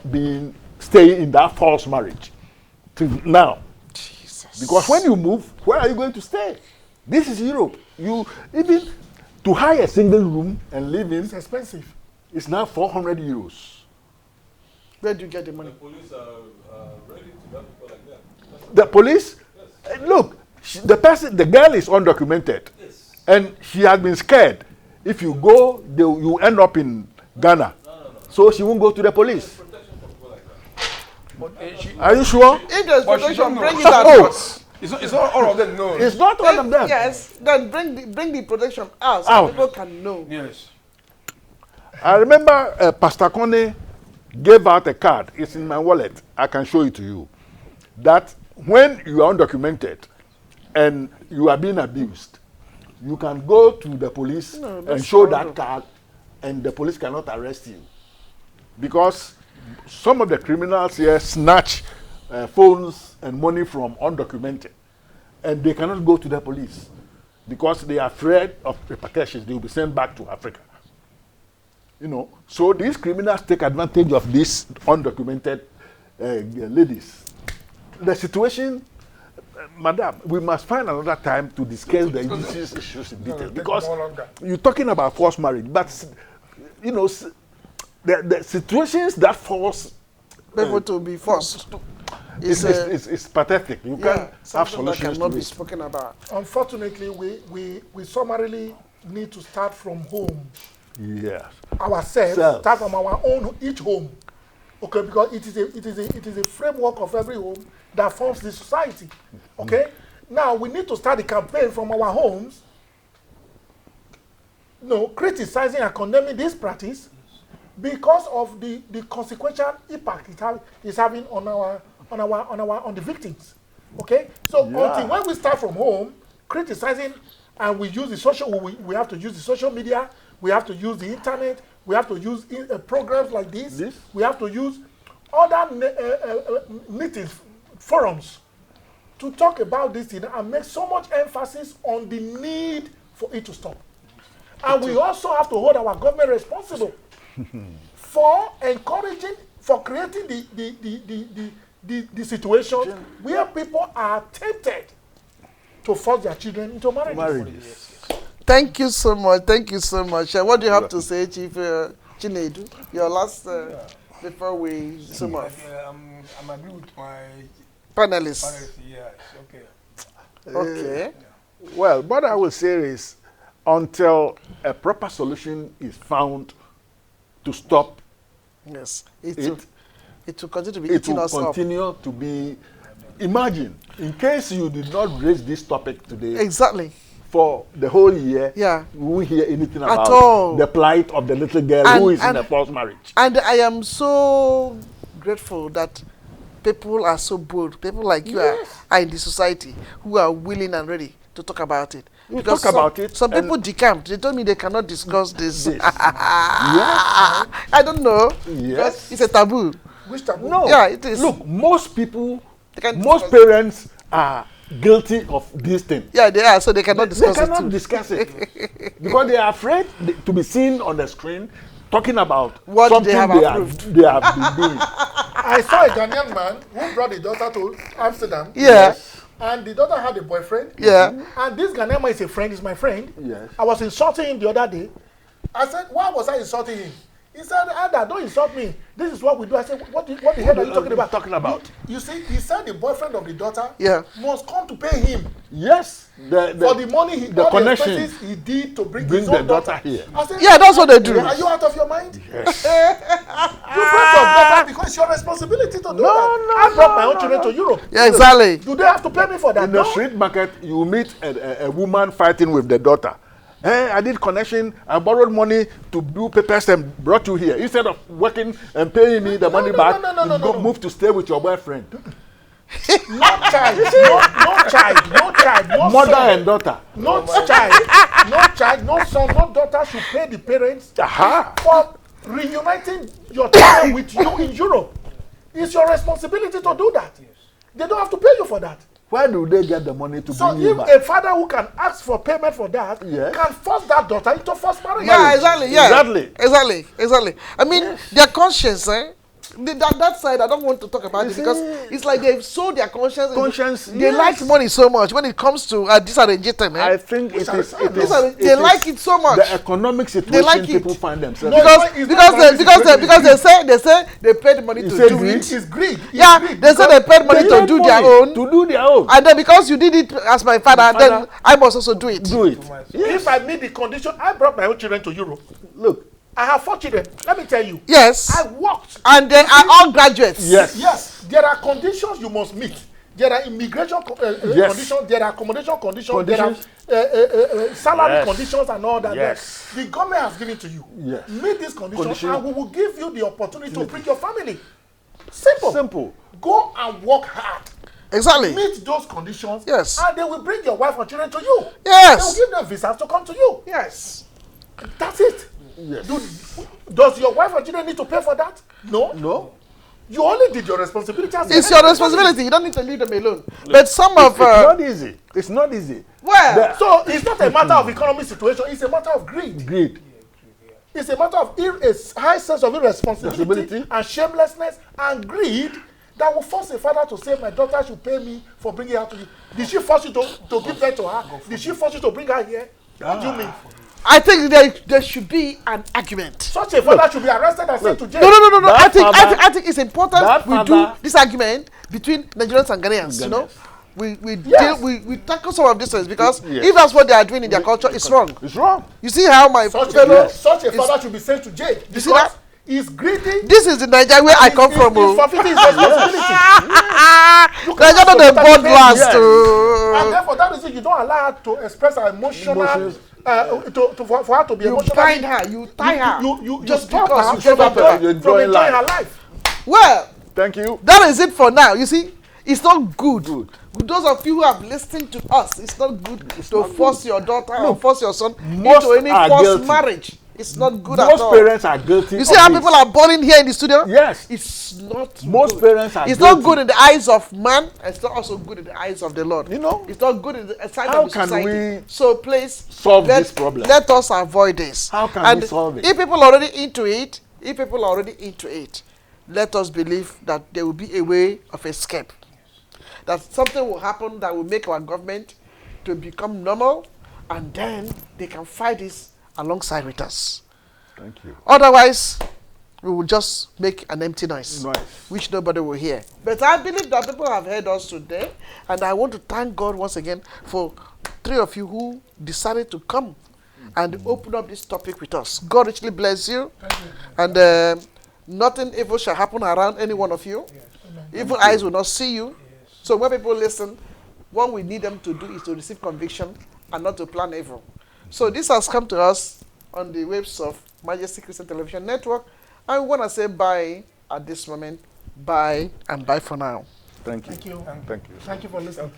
staying in that false marriage till now. Jesus. Because when you move, where are you going to stay? This is Europe. You even to hire a single room and live in, it's expensive. it's now 400 euros. Where do you get the money? The police are ready to help people like that. The police, look, the girl is undocumented, Yes. and she has been scared. If you go, you end up in Ghana. No. So she won't go to the police. Protection for people like that. But Are you sure? If there's But she protection, don't bring know. it out. Oh. first. it's not all of them know. It's not all of them. Yes, then bring the protection out so Out. people can know. Yes. I remember Pastor Kone gave out a card. It's in my wallet. I can show it to you. That when you are undocumented and you are being abused, you can go to the police and that's show horrible. that card, and the police cannot arrest you. Because some of the criminals here snatch phones and money from undocumented, and they cannot go to the police because they are afraid of repercussions. They will be sent back to Africa. You know, so these criminals take advantage of these undocumented ladies. The situation, madam, we must find another time to discuss these issues in detail, take because more longer. you're talking about forced marriage, but you know, the situations that force People to be forced. it's pathetic. You can't have something that solutions cannot to be it. spoken about. Unfortunately, we summarily need to start from home Yes. ourselves, Self. start from our own each home. Okay, because it is a framework of every home that forms the society. Okay? Now we need to start the campaign from our homes. No, criticizing and condemning this practice because of the consequential impact it's having on the victims. Okay? So Yeah. until when we start from home, criticizing, and we use the social, we have to use the social media, we have to use the internet, we have to use programs like this, we have to use other meetings, forums, to talk about this thing and make so much emphasis on the need for it to stop. And we also have to hold our government responsible for encouraging, for creating the situation where people are tempted to force their children into marriages. Marriages. Thank you so much. Thank you so much. What do you have to say, Chief Chinedu? Your last, before we zoom off. I'm agree with my Panelists. parents. Yes. Okay. Okay. Well, what I will say is, until a proper solution is found to stop Yes. it, It will continue to be it eating will us up. continue to be. Imagine, in case you did not raise this topic today, Exactly. for the whole year, Yeah. we won't hear anything At about all. the plight of the little girl And- who is in and- a false marriage. And I am so grateful that people are so bold. People like you are in the society who are willing and ready to talk about it. You Because talk about it Some and- people decamped. They told me they cannot discuss this. Yes. I don't know. Yes. It's a taboo. Which taboo? No. Yeah, it is. Look, most people, They can most discuss- parents are guilty of these things. Yeah, they are, so they cannot discuss They it cannot too. discuss it because they are afraid to be seen on the screen talking about What something they have they have been doing. I saw a Ghanaian man who brought the daughter to Amsterdam. Yeah. And the daughter had a boyfriend. Yeah. And this Ghanaian man is a friend, is my friend. Yes. I was insulting him the other day. I said, why was I insulting him? He said, Ada, don't insult me. This is what we do. I said, what the hell are you talking about? You see, he said the boyfriend of the daughter must come to pay him. Yes. For the money, the connection the expenses he did to bring his the own daughter here. I said, Yeah, that's what they do. Are you out of your mind? Yes. You brought your daughter because it's your responsibility to do that. I brought my own children to Europe. Yeah, exactly. Do they have to pay me for that? In the street market, you meet a woman fighting with the daughter. Hey, I did connection. I borrowed money to do papers and brought you here. Instead of working and paying me the money back, you move to stay with your boyfriend. No child, no child, no Mother son, and daughter. no child, no son, no daughter should pay the parents for reuniting your child with you in Europe. It's your responsibility to do that. They don't have to pay you for that. Where do they get the money to So bring you if back? a father who can ask for payment for that can force that daughter into forced marriage. Yeah, exactly. Yeah, Exactly. exactly. I mean, their conscience, that side, I don't want to talk about it because it's like they've sold their conscience. They like money so much when it comes to this arrangement. I think They like it so much. The economic situation people find themselves. Because they say they paid money to do it. It's greed. Yeah, they say they paid money to do their own. To do their own. And then because you did it as my father, then I must also do it. Do it. If I meet the condition, I brought my own children to Europe. Look. I have 4 children. Let me tell you. Yes. I worked. And they are all graduates. Yes. There are conditions you must meet. There are immigration conditions. There are accommodation conditions. There are salary conditions and all that. Yes. The government has given to you. Yes. Meet these conditions and we will give you the opportunity to bring your family. Simple. Go and work hard. Exactly. Meet those conditions. Yes. And they will bring your wife and children to you. Yes. They will give them visas to come to you. Yes. That's it. Yes. Does your wife and children need to pay for that? No. You only did your responsibility. It's your responsibility. You don't need to leave them alone. But some of it's not easy. Well, so it's not a matter of economic situation. It's a matter of greed. It's a matter of a high sense of irresponsibility and shamelessness and greed that will force a father to say, my daughter should pay me for bringing her to you. Did she force you to give that to her? Did she force you to bring her here? What do you mean? I think there should be an argument. Such a father should be arrested and sent to jail. No. I think it's important we do this argument between Nigerians and Ghanaians. You know, we tackle some of these things because if that's what they are doing in their culture, it's wrong. It's wrong. You see how my such a father should be sent to jail. You see that? He's greedy. This is the Nigeria where I come from. He's forfeiting his responsibility. Nigeria not the board last. And therefore, that is it. You don't allow her to express her emotions. For her to be emotional. You bind her, you tie her. You just stop because her you gave her from enjoying her life. Well, thank you. That is it for now. You see, it's not good. Those of you who have listened to us, it's not good to force your daughter or force your son into any forced marriage. It's not good at all. Most parents are guilty. You see how people are burning here in the studio? Yes. It's not Most parents are It's guilty. not good in the eyes of man. It's not also good in the eyes of the Lord. You know? It's not good in the sight How of the society. can we so please solve this problem? Let us avoid this. How can we solve it? If people are already into it, let us believe that there will be a way of escape. That something will happen that will make our government to become normal, and then they can fight this alongside with us. Thank you. Otherwise, we will just make an empty noise, which nobody will hear. But I believe that people have heard us today, and I want to thank God once again for 3 of you who decided to come and open up this topic with us. God richly bless you, and nothing evil shall happen around any one of you. Evil eyes will not see you. So when people listen, what we need them to do is to receive conviction and not to plan evil. So this has come to us on the waves of Majesty Christian Television Network. I want to say bye at this moment. Bye and bye for now. Thank you. Thank you. Thank you. Thank you for listening.